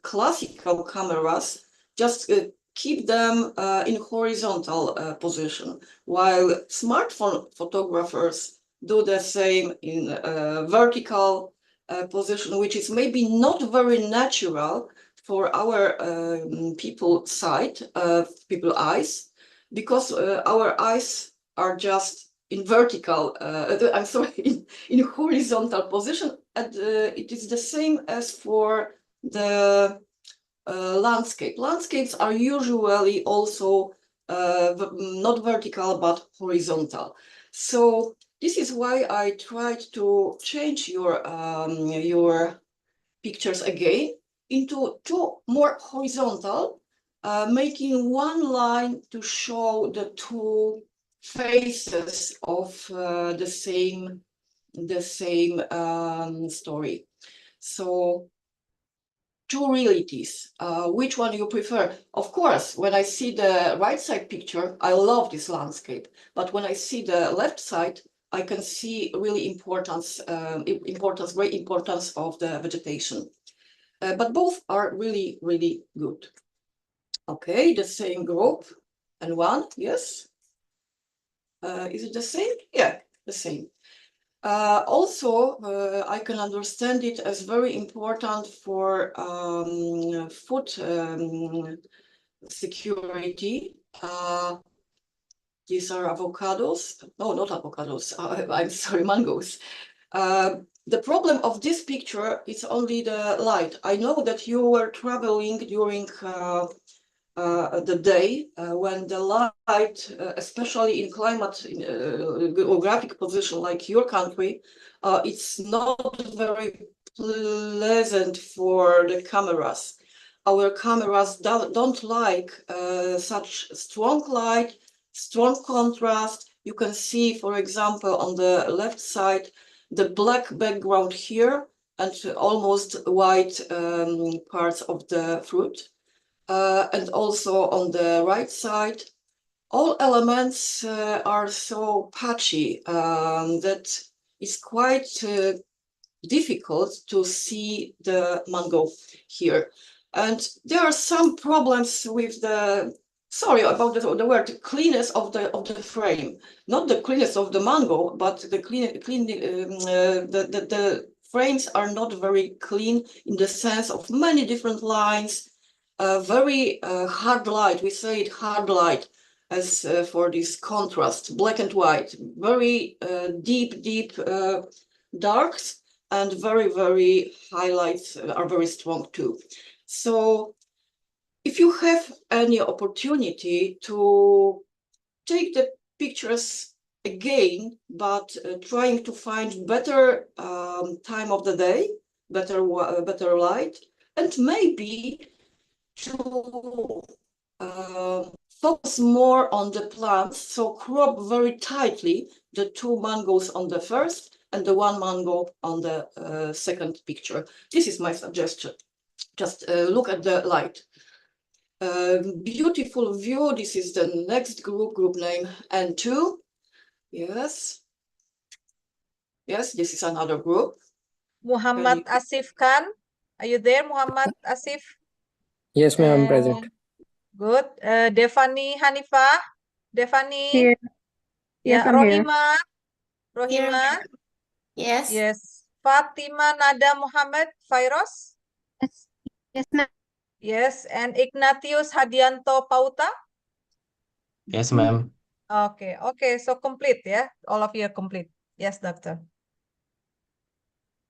classical cameras just keep them in horizontal position, while smartphone photographers do the same in vertical position, which is maybe not very natural for our people eyes, because our eyes are just in vertical, I'm sorry, in horizontal position, and it is the same as for the landscape. Landscapes are usually also not vertical but horizontal. So this is why I tried to change your pictures again into two more horizontal, making one line to show the two faces of the same story. So two realities. Which one you prefer? Of course, when I see the right side picture, I love this landscape. But when I see the left side, I can see really great importance of the vegetation. But both are really, really good. Okay, the same group and one, yes. Is it the same? Yeah, the same. Also, I can understand it as very important for food security. These are avocados. No, not avocados. I'm sorry, mangoes. The problem of this picture is only the light. I know that you were traveling during the day when the light, especially in geographic position like your country, it's not very pleasant for the cameras. Our cameras don't like such strong light, strong contrast. You can see, for example, on the left side, the black background here and almost white parts of the fruit. And also on the right side, all elements are so patchy that it's quite difficult to see the mango here. And there are some problems with the, sorry about the word, cleanness of the frame. Not the cleanness of the mango, but the the frames are not very clean in the sense of many different lines, very hard light. We say it hard light as for this contrast, black and white, very deep darks, and very, very highlights are very strong too. So if you have any opportunity to take the pictures again, but trying to find better time of the day, better light, and maybe to focus more on the plants, so crop very tightly the 2 mangoes on the first and the 1 mango on the second picture. This is my suggestion. Just look at the light. Beautiful view. This is the next group name N2. Yes. Yes, this is another group. Muhammad Asif Khan, are you there, Muhammad Asif? Yes, ma'am, I'm present. Good. Devani Hanifah, Devani. Here. Yes, Yeah, I'm here. Rohima. Yes. Yes. Fatima Nada Muhammad Fairos. Yes, ma'am. Yes, and Ignatius Hadianto Pauta. Yes, ma'am. Okay, so complete, yeah? All of you are complete. Yes, doctor.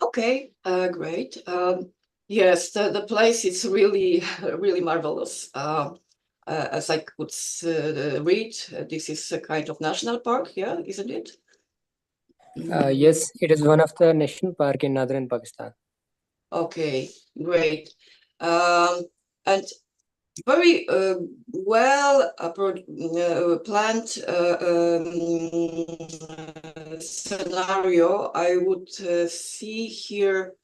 Okay, great. Yes, the place is really, really marvelous. As I could read, this is a kind of national park, yeah, isn't it? Yes, it is one of the national park in northern Pakistan. Okay, great. And very well planned scenario. I would see here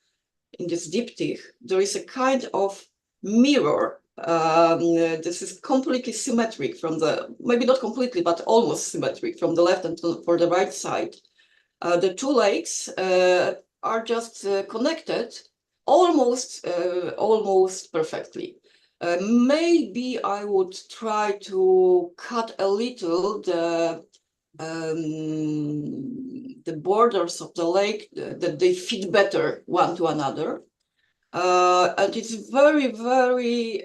in this diptych, there is a kind of mirror. This is completely symmetric from the, maybe not completely, but almost symmetric from the left and for the right side. The 2 lakes are just connected almost perfectly. Maybe I would try to cut a little the borders of the lake, that they fit better one to another. And it's very, very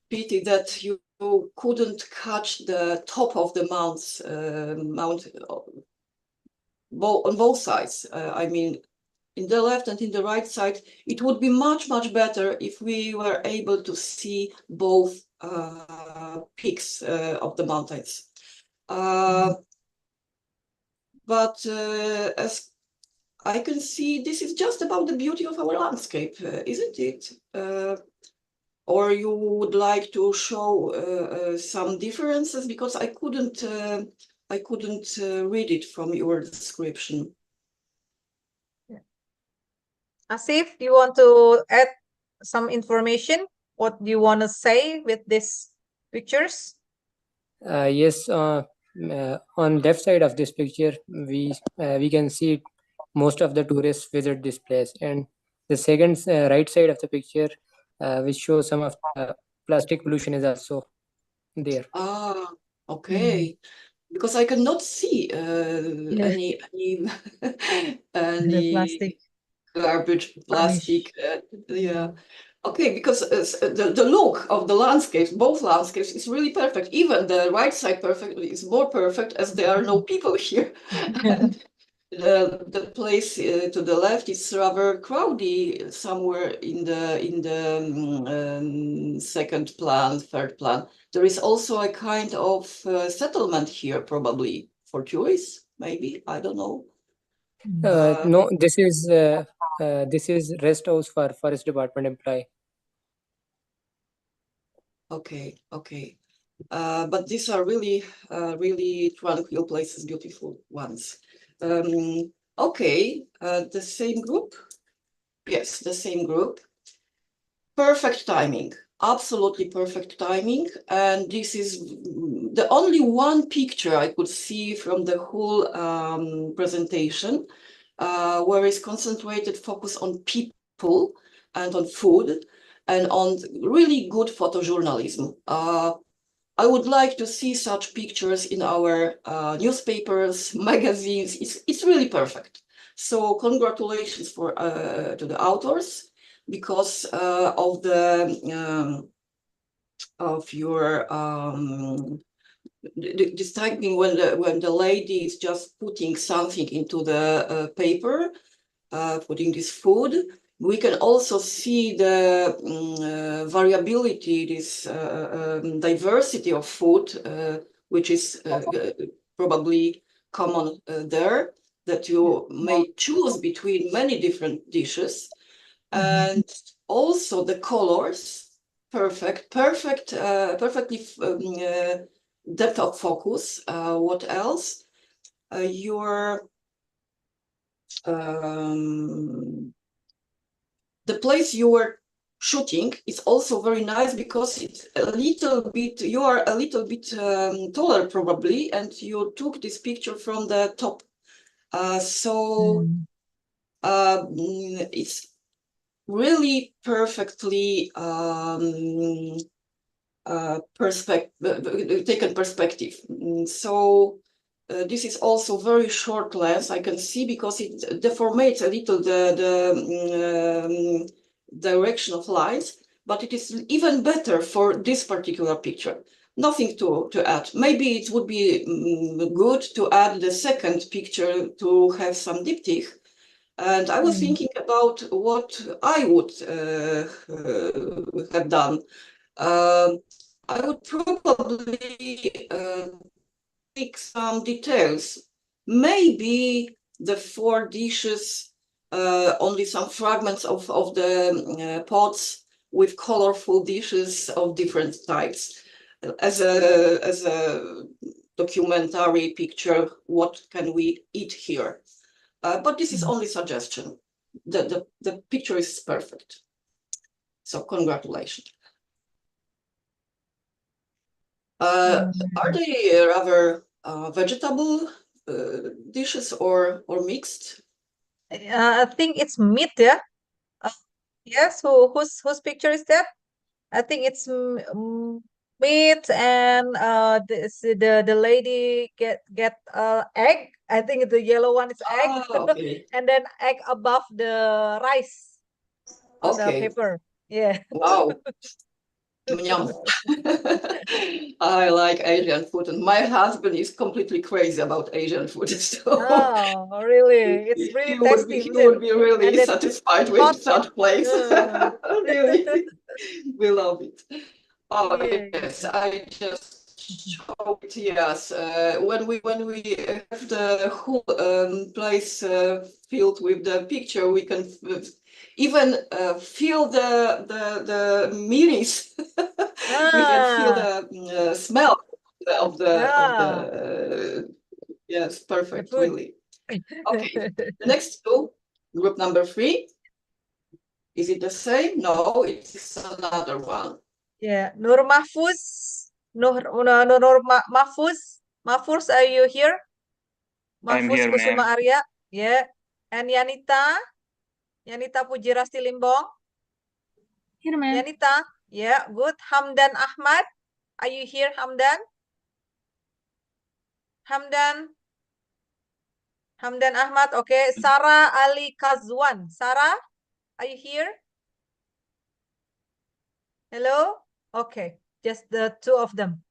pity that you couldn't catch the top of the mount on both sides. I mean, in the left and in the right side, it would be much, much better if we were able to see both peaks of the mountains. But as I can see, this is just about the beauty of our landscape, isn't it? Or you would like to show some differences, because I couldn't read it from your description. Asif, do you want to add some information? What do you want to say with these pictures? Yes, on left side of this picture, we can see most of the tourists visit this place, and the second right side of the picture, which shows some of the plastic pollution is also there. Ah, okay. Because I cannot see any Plastic. garbage, plastic. Yeah. Okay, because the look of the landscapes, both landscapes, is really perfect. Even the right side is more perfect, as there are no people here. And the place to the left is rather crowded somewhere in the second plan, third plan. There is also a kind of settlement here, probably for tourists, maybe, I don't know. No, this is rest house for forest department employee. Okay. But these are really, really tranquil places, beautiful ones. Okay, the same group? Yes, the same group. Perfect timing, absolutely perfect timing. And this is the only one picture I could see from the whole presentation, where is concentrated focus on people and on food and on really good photojournalism. I would like to see such pictures in our newspapers, magazines. It's really perfect. So congratulations to the authors, because of your this timing when the lady is just putting something into the paper, putting this food. We can also see the variability, this diversity of food, which is probably common there, that you may choose between many different dishes. And also the colors, perfectly depth of focus. What else? Your the place you were shooting is also very nice because it's a little bit, you are a little bit taller probably, and you took this picture from the top. It's really perfectly taken perspective. So this is also very short lens. I can see because it deformates a little the direction of light, but it is even better for this particular picture. Nothing to add. Maybe it would be good to add the second picture to have some diptych. And I was thinking about what I would have done. I would probably pick some details. Maybe the 4 dishes, only some fragments of the pots with colorful dishes of different types. As a documentary picture, what can we eat here? But this is only suggestion. The picture is perfect. So congratulations. Are they rather vegetable dishes or mixed? I think it's meat, yeah. Yes, whose picture is that? I think it's meat, and the lady get egg. I think the yellow one is egg, Okay. and then egg above the rice on the Okay. paper. Yeah. Wow. Yum. I like Asian food, and my husband is completely crazy about Asian food. So Oh, really? It's really he tasty, isn't it? would be really And then satisfied hot. with that place. Uh, Really, we love it. Oh yeah. yes, I just showed it. Yes, when we have the whole place filled with the picture, we can even feel the miris. We can feel Ah, the smell of yeah. the yes, The perfect, food. really. Okay, the next two, group number 3. Is it the same? No, it's another one. Yeah, Nur Mahfuz. Mahfuz. Mahfuz, are you here? I'm Mahfuz here, Kusuma ma'am. Arya. Yeah. And Yanita. Yanita Pujirasti Limbong. Here, ma'am. Yanita. Yeah, good. Hamdan Ahmad. Are you here, Hamdan? Hamdan. Hamdan Ahmad. Okay. Sarah Ali Kazwan. Sarah, are you here? Hello? Okay. Just the 2 of them.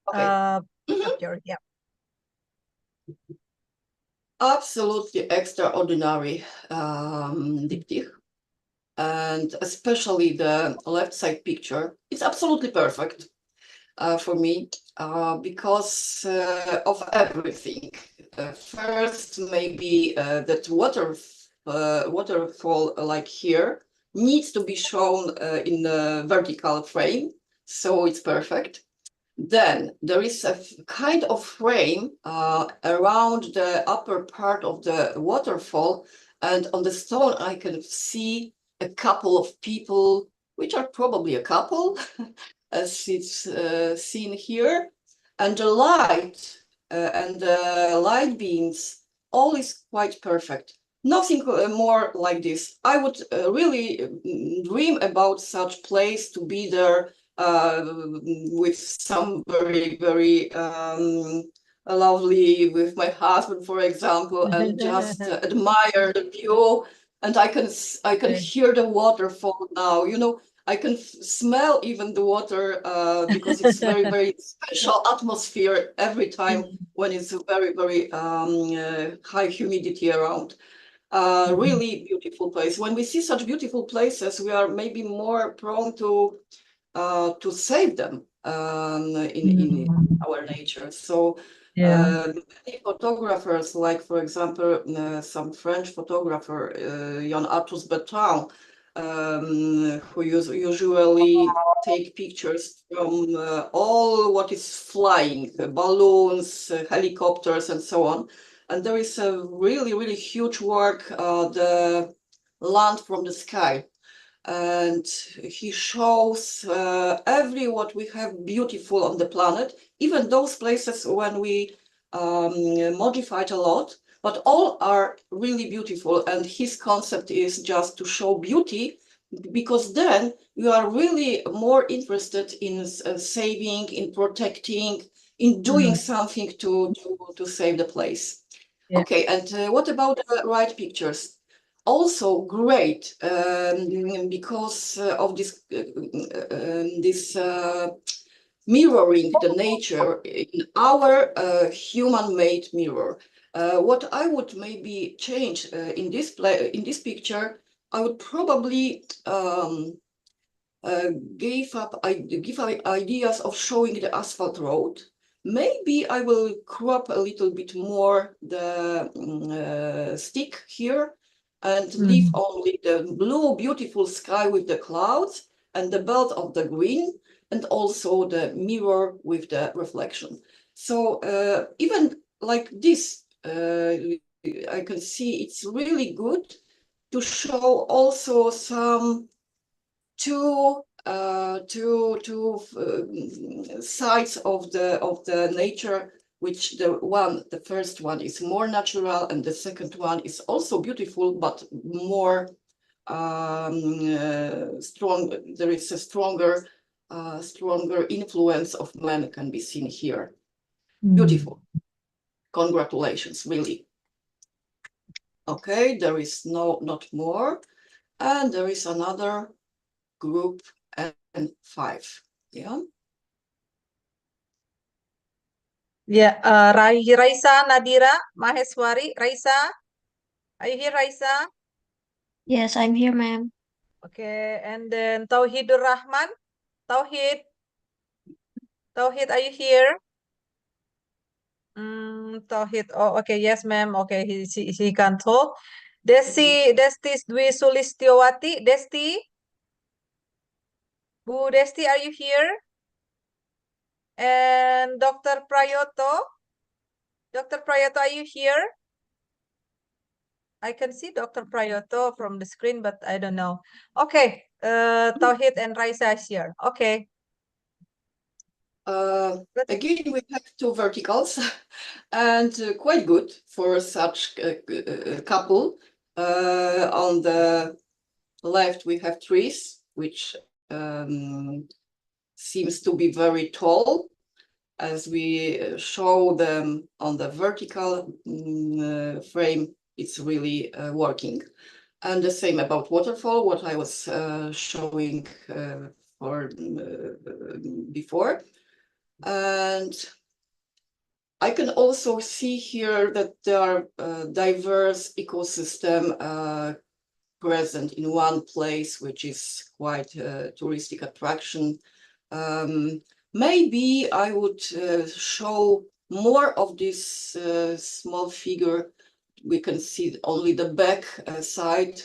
Okay. Picture. Yeah. Absolutely extraordinary diptych. And especially the left side picture, it's absolutely perfect for me because of everything. First, maybe that waterfall like here needs to be shown in a vertical frame, so it's perfect. Then there is a kind of frame around the upper part of the waterfall, and on the stone I can see a couple of people, which are probably a couple, as it's seen here, and the light and the light beams, all is quite perfect. Nothing more like this. I would really dream about such place to be there with some very lovely, with my husband, for example, and just admire the view. And I can hear the waterfall now. You know, I can smell even the water because it's very special atmosphere every time when it's very high humidity around. Really beautiful place. When we see such beautiful places, we are maybe more prone to save them in our nature. So Yeah. Many photographers, like for example, some French photographer, Jan-Arthus Bertrand, who usually take pictures from all what is flying, balloons, helicopters, and so on. And there is a really, really huge work, the land from the sky. And he shows every what we have beautiful on the planet, even those places when we modified a lot, but all are really beautiful. And his concept is just to show beauty, because then you are really more interested in saving, in protecting, in doing something to save the place. Yeah. Okay, and what about the right pictures? Also great, because of this mirroring the nature in our human-made mirror. What I would maybe change in this picture, I would probably give ideas of showing the asphalt road. Maybe I will crop a little bit more the stick here and leave only the blue, beautiful sky with the clouds and the belt of the green, and also the mirror with the reflection. So even like this, I can see it's really good to show also some two sides of the nature, which the first one is more natural and the second one is also beautiful, but more strong. There is a stronger influence of man can be seen here. Beautiful. Congratulations, really. Okay, there is not more, and there is another group and 5. Yeah. Yeah. Raisa, Nadira, Maheswari, Raisa. Are you here, Raisa? Yes, I'm here, ma'am. Okay. And then Tauhidur Rahman. Tauhid, are you here? Tauhid. Oh, okay. Yes, ma'am. Okay. He can talk. Desti Dwi Sulistiowati. Desti. Bu Desti, are you here? And Dr. Prayoto. Dr. Prayoto, are you here? I can see Dr. Prayoto from the screen, but I don't know. Okay. Tauhid and Raisa is here. Okay. Again, we have 2 verticals and quite good for such a couple. On the left, we have trees, which seems to be very tall. As we show them on the vertical frame, it's really working. And the same about waterfall, what I was showing before. And I can also see here that there are diverse ecosystem present in one place, which is quite a touristic attraction. Maybe I would show more of this small figure. We can see only the back side.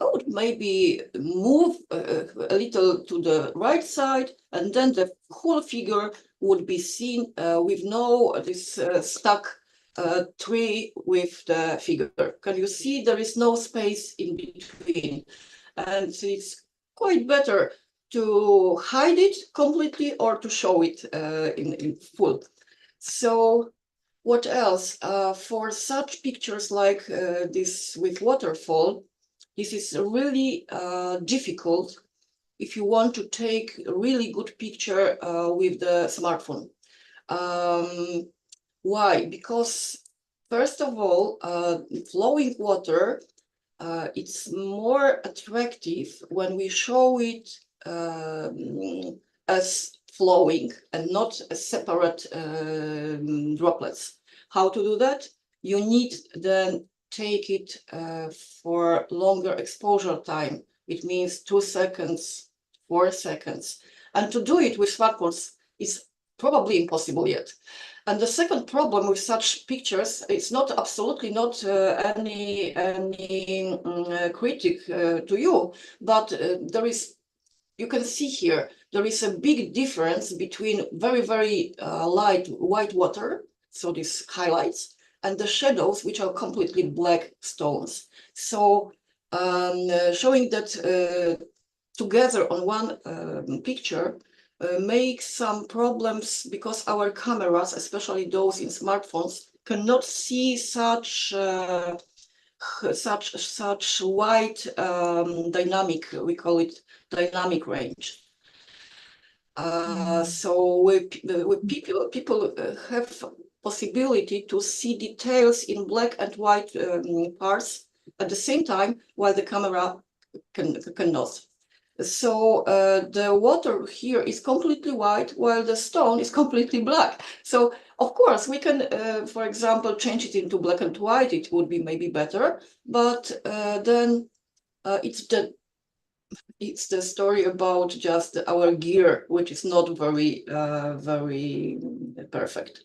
I would maybe move a little to the right side, and then the whole figure would be seen with this stuck tree with the figure. Can you see there is no space in between? And it's quite better to hide it completely or to show it in full. So what else? For such pictures like this with waterfall, this is really difficult if you want to take a really good picture with the smartphone. Why? Because first of all, flowing water, it's more attractive when we show it as flowing and not as separate droplets. How to do that? You need then take it for longer exposure time. It means 2 seconds, 4 seconds. And to do it with smartphones is probably impossible yet. And the second problem with such pictures, it's not absolutely not any critic to you, but there is, you can see here, there is a big difference between very, very light white water, so these highlights, and the shadows, which are completely black stones. So showing that together on one picture makes some problems because our cameras, especially those in smartphones, cannot see such wide dynamic, we call it dynamic range. So with people have possibility to see details in black and white parts at the same time, while the camera cannot. So the water here is completely white, while the stone is completely black. So of course we can, for example, change it into black and white. It would be maybe better, but then it's the story about just our gear, which is not very very perfect.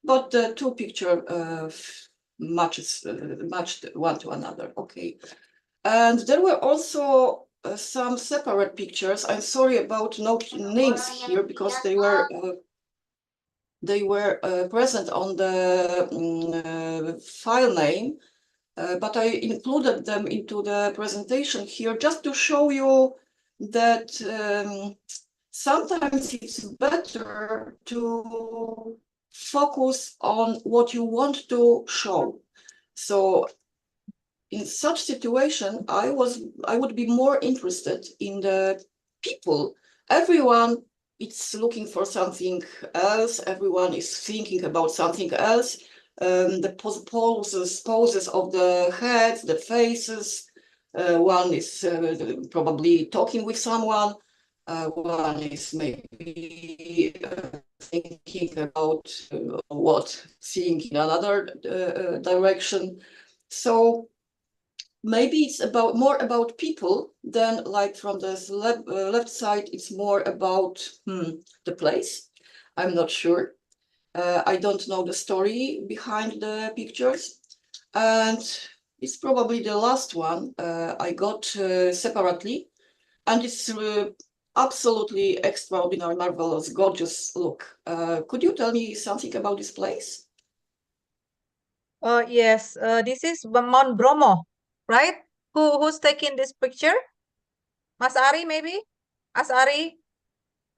But the two picture matched one to another. Okay, and there were also some separate pictures. I'm sorry about no names here because they were present on the file name, but I included them into the presentation here just to show you that sometimes it's better to focus on what you want to show. So in such situation, I would be more interested in the people. Everyone is looking for something else. Everyone is thinking about something else. The poses of the heads, the faces. One is probably talking with someone. One is maybe thinking about seeing in another direction. So maybe it's more about people than, like, from the left side, it's more about the place. I'm not sure. I don't know the story behind the pictures. And it's probably the last one I got separately. And it's absolutely extraordinary, marvelous, gorgeous look. Could you tell me something about this place? Yes, this is Mount Bromo, right? Who's taking this picture? Mas Ari, maybe? Mas Ari?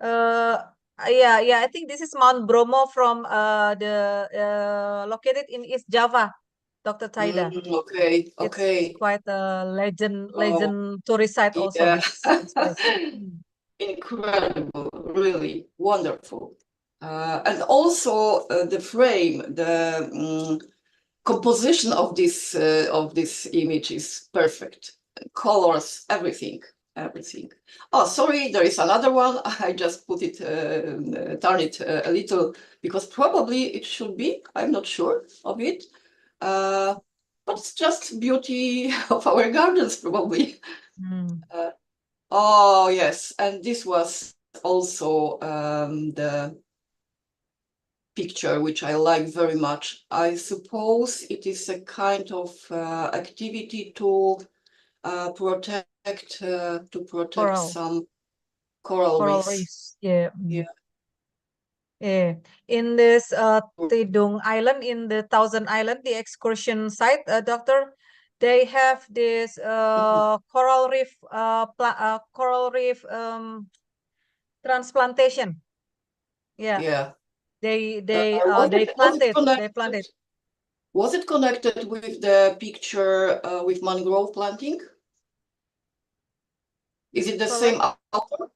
Yeah, I think this is Mount Bromo from the located in East Java, Dr. Taida. Okay. It's quite a legend tourist site also, Yeah. this place. Incredible, really wonderful. And also the frame, the composition of this image is perfect. Colors, everything. Oh, sorry, there is another one. I just put it, turn it a little because probably it should be. I'm not sure of it. But it's just beauty of our gardens, probably. Oh, yes, and this was also the picture which I like very much. I suppose it is a kind of activity to protect some coral reefs. Yeah. Yeah. Yeah. In this Tidung Island, in the Thousand Island, the excursion site, doctor, they have this coral reef transplantation. Yeah. They Was it planted. Was it connected with the picture with mangrove planting? Is it the same author?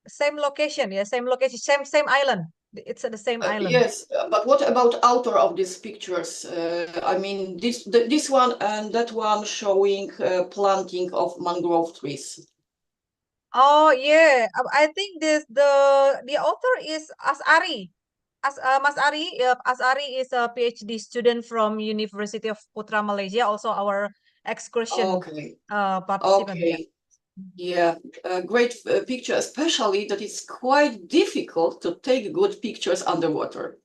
Same location, yeah, same location, same island. It's at the same island. Yes, but what about author of these pictures? I mean, this one and that one showing planting of mangrove trees. Oh yeah, I think the author is Asari. Mas Ari, Asari is a PhD student from University of Putra, Malaysia. Also our excursion participant. Okay. Yeah, a great picture, especially that it's quite difficult to take good pictures underwater.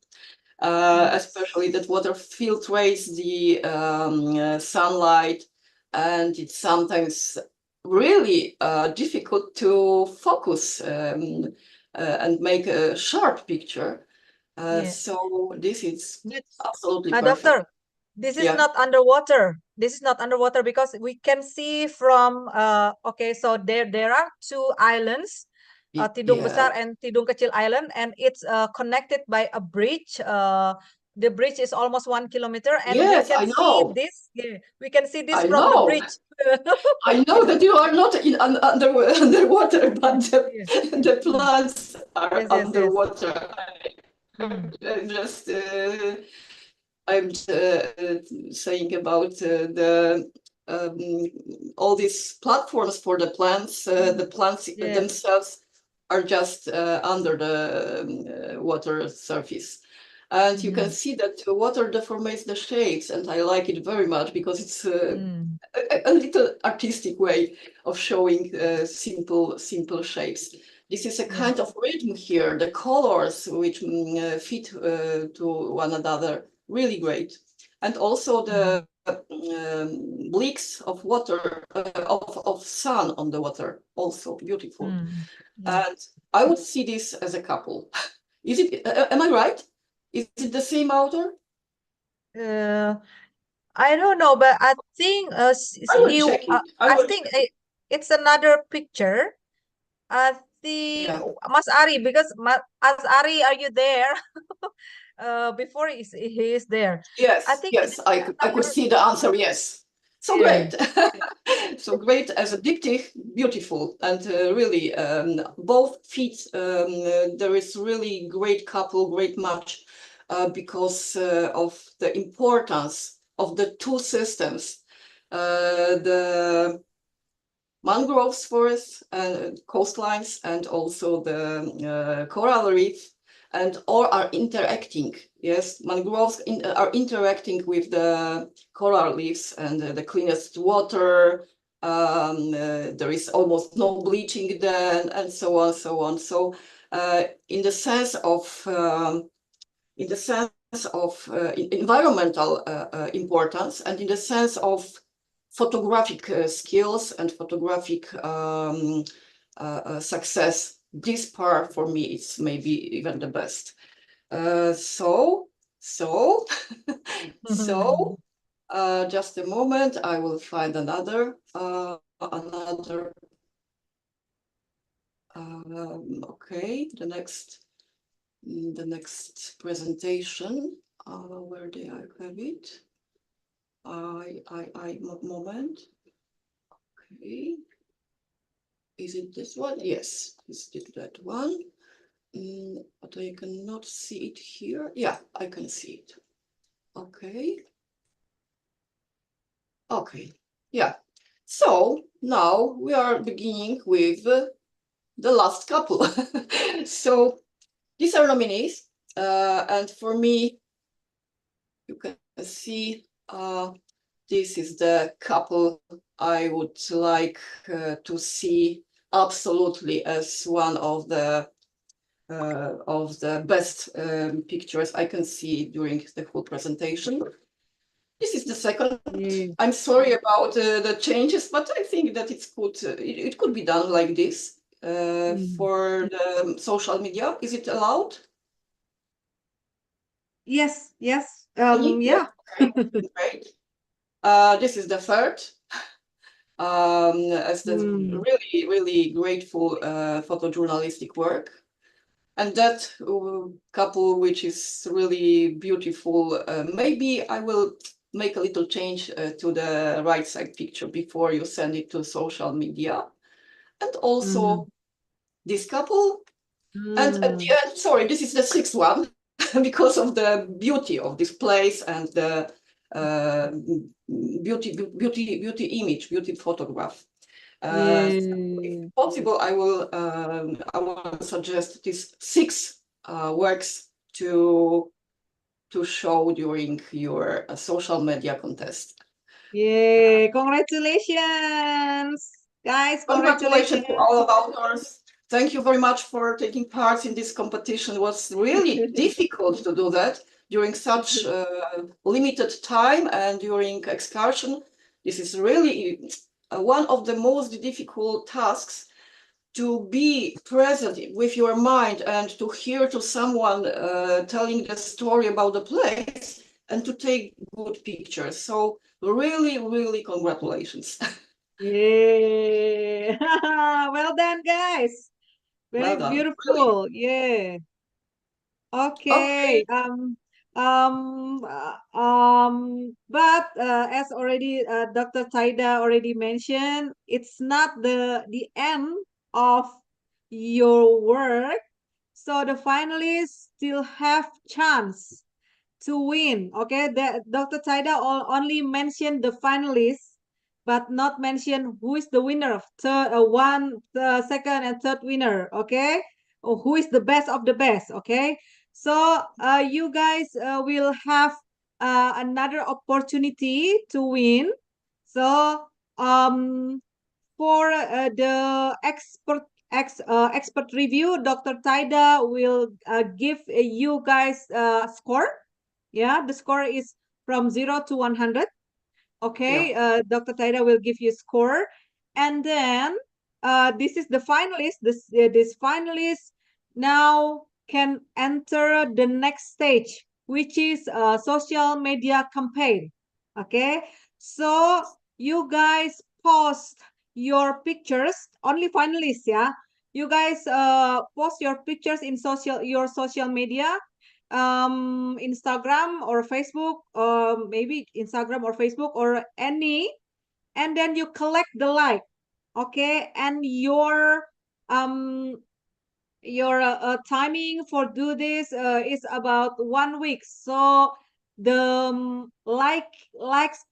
especially that water filtrates the sunlight, and it's sometimes really difficult to focus and make a sharp picture. Yeah. So this is But, absolutely perfect. doctor, this is Yeah. not underwater. This is not underwater because we can see from okay, so there are two islands, Tidung Yeah. Besar and Tidung Kecil Island, and it's connected by a bridge. The bridge is almost 1 kilometer, and Yes, we can I see know. this. Yeah, we can see this I from the know. bridge. I know that you are not in underwater, but Yes. the plants are Yes, yes, yes. underwater. Mm. I'm just saying about the all these platforms for the plants. The plants Yes. themselves are just under the water surface. And you can see that the water deformates the shapes, and I like it very much because it's Mm. a little artistic way of showing simple shapes. This is a Yeah. kind of rhythm here, the colors which fit to one another, really great. And also the bleaks of water, of sun on the water, also beautiful. Mm. Yeah. And I would see this as a couple. Is it, am I right? Is it the same author? I don't know, but I think I will check it. I think it's another picture. I think Yeah. Mas Ari, because Mas Ari, are you there? Before he is there. Yes, I think yes, I could see the answer, yes. So Yeah. great. So great as a diptych, beautiful, and really both feet, there is really great couple, great match because of the importance of the two systems. The mangroves forests and coastlines, and also the coral reef, and all are interacting. Yes, mangroves are interacting with the coral reefs and the cleanest water. There is almost no bleaching then, and so on, so on. So, in the sense of environmental importance, and in the sense of photographic skills and photographic success, this part for me is maybe even the best. So just a moment, I will find another okay, the next presentation. Where do I have it? Moment. Okay. Is it this one? Yes, is it that one? But I cannot see it here. Yeah, I can see it. Okay. Okay. Yeah. So now we are beginning with the last couple. So these are nominees, and for me, you can see this is the couple I would like to see absolutely as one of the best pictures I can see during the whole presentation. This is the second. Yeah. I'm sorry about the changes, but I think that it could be done like this for the social media. Is it allowed? Yes, yes. Yeah. Yeah. Okay, great. This is the third. As the really grateful photojournalistic work. And that couple, which is really beautiful, maybe I will make a little change to the right side picture before you send it to social media. And also this couple. And at the end, sorry, this is the sixth one because of the beauty of this place and the beauty image, beauty photograph. If possible, I will suggest these 6 works to show during your social media contest. Yay, congratulations, guys. Congratulations to all of authors. Thank you very much for taking part in this competition. It was really difficult to do that during such limited time and during excursion. This is really one of the most difficult tasks, to be present with your mind and to hear to someone telling the story about the place and to take good pictures. So really, really congratulations. Yeah. Well done, guys. Very Well done. beautiful. Yeah. Okay. But as already Dr. Taida already mentioned, it's not the end of your work. So the finalists still have chance to win. Okay, Dr. Taida only mentioned the finalists, but not mention who is the winner of second, and third winner. Okay, or who is the best of the best. Okay, so you guys will have another opportunity to win. So for the expert review, Dr. Taida will give you guys score. Yeah, the score is from 0 to 100. Okay, Dr. Taida will give you score, and then this is the finalist. This finalist now can enter the next stage, which is a social media campaign. Okay, so you guys post your pictures. Only finalists, yeah. You guys post your pictures in your social media, Instagram or Facebook, or maybe Instagram or Facebook or any, and then you collect the like. Okay, and timing for do this is about 1 week. So the likes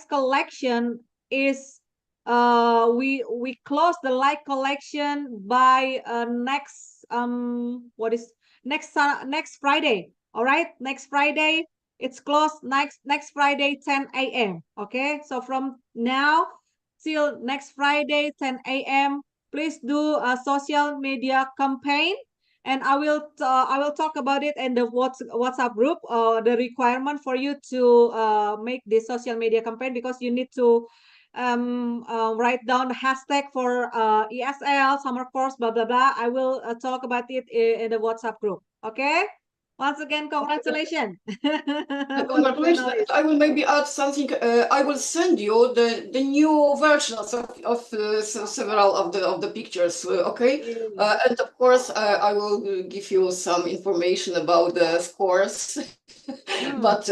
collection is we close the like collection by next Friday. All right, next Friday it's closed, next Friday 10 a.m. Okay, so from now till next Friday 10 a.m. please do a social media campaign, and I will talk about it in the WhatsApp group. The requirement for you to make this social media campaign, because you need to write down the hashtag for ESL Summer Course, blah blah blah. I will talk about it in the WhatsApp group. Okay. Once again, congratulations. Congratulations. I will maybe add something. I will send you the new versions of several of the pictures. Okay, and of course I will give you some information about the scores, but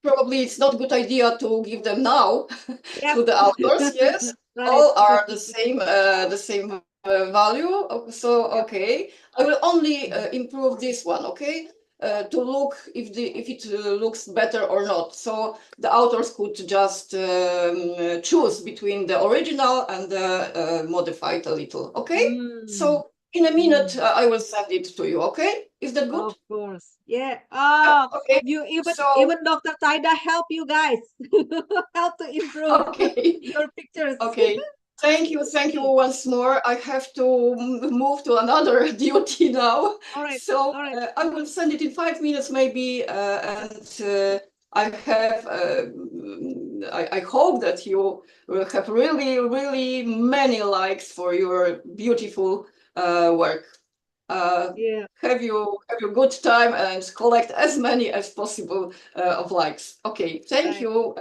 probably it's not a good idea to give them now to the authors. Yes, Right. all are the same value. So okay, I will only improve this one. Okay. To look if it looks better or not. So the authors could just choose between the original and the modified a little. Okay. So in a minute I will send it to you. Okay. Is that good? Of course. Yeah. Okay. You So even Dr. Taida help you guys help to improve okay. your pictures. Okay. Thank you once more. I have to move to another duty now. All right. So All right. I will send it in 5 minutes maybe, and I have. I hope that you will have really, really many likes for your beautiful work. Yeah. Have you good time and collect as many as possible of likes. Okay. Thank Right. you,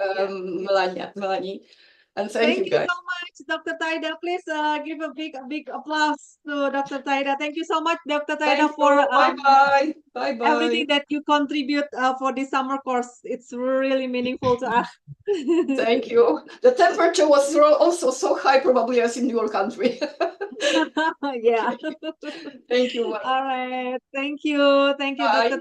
Yeah. Melanie. And Thank you you guys. so much, Dr. Taida. Please give a big applause to Dr. Taida. Thank you so much, Dr. Taida, Thank for you. Bye bye. everything that you contribute for this summer course. It's really meaningful to us. Thank you. The temperature was also so high, probably as in your country. Yeah. Thank you. All right. Thank you. Thank you, Bye. Dr.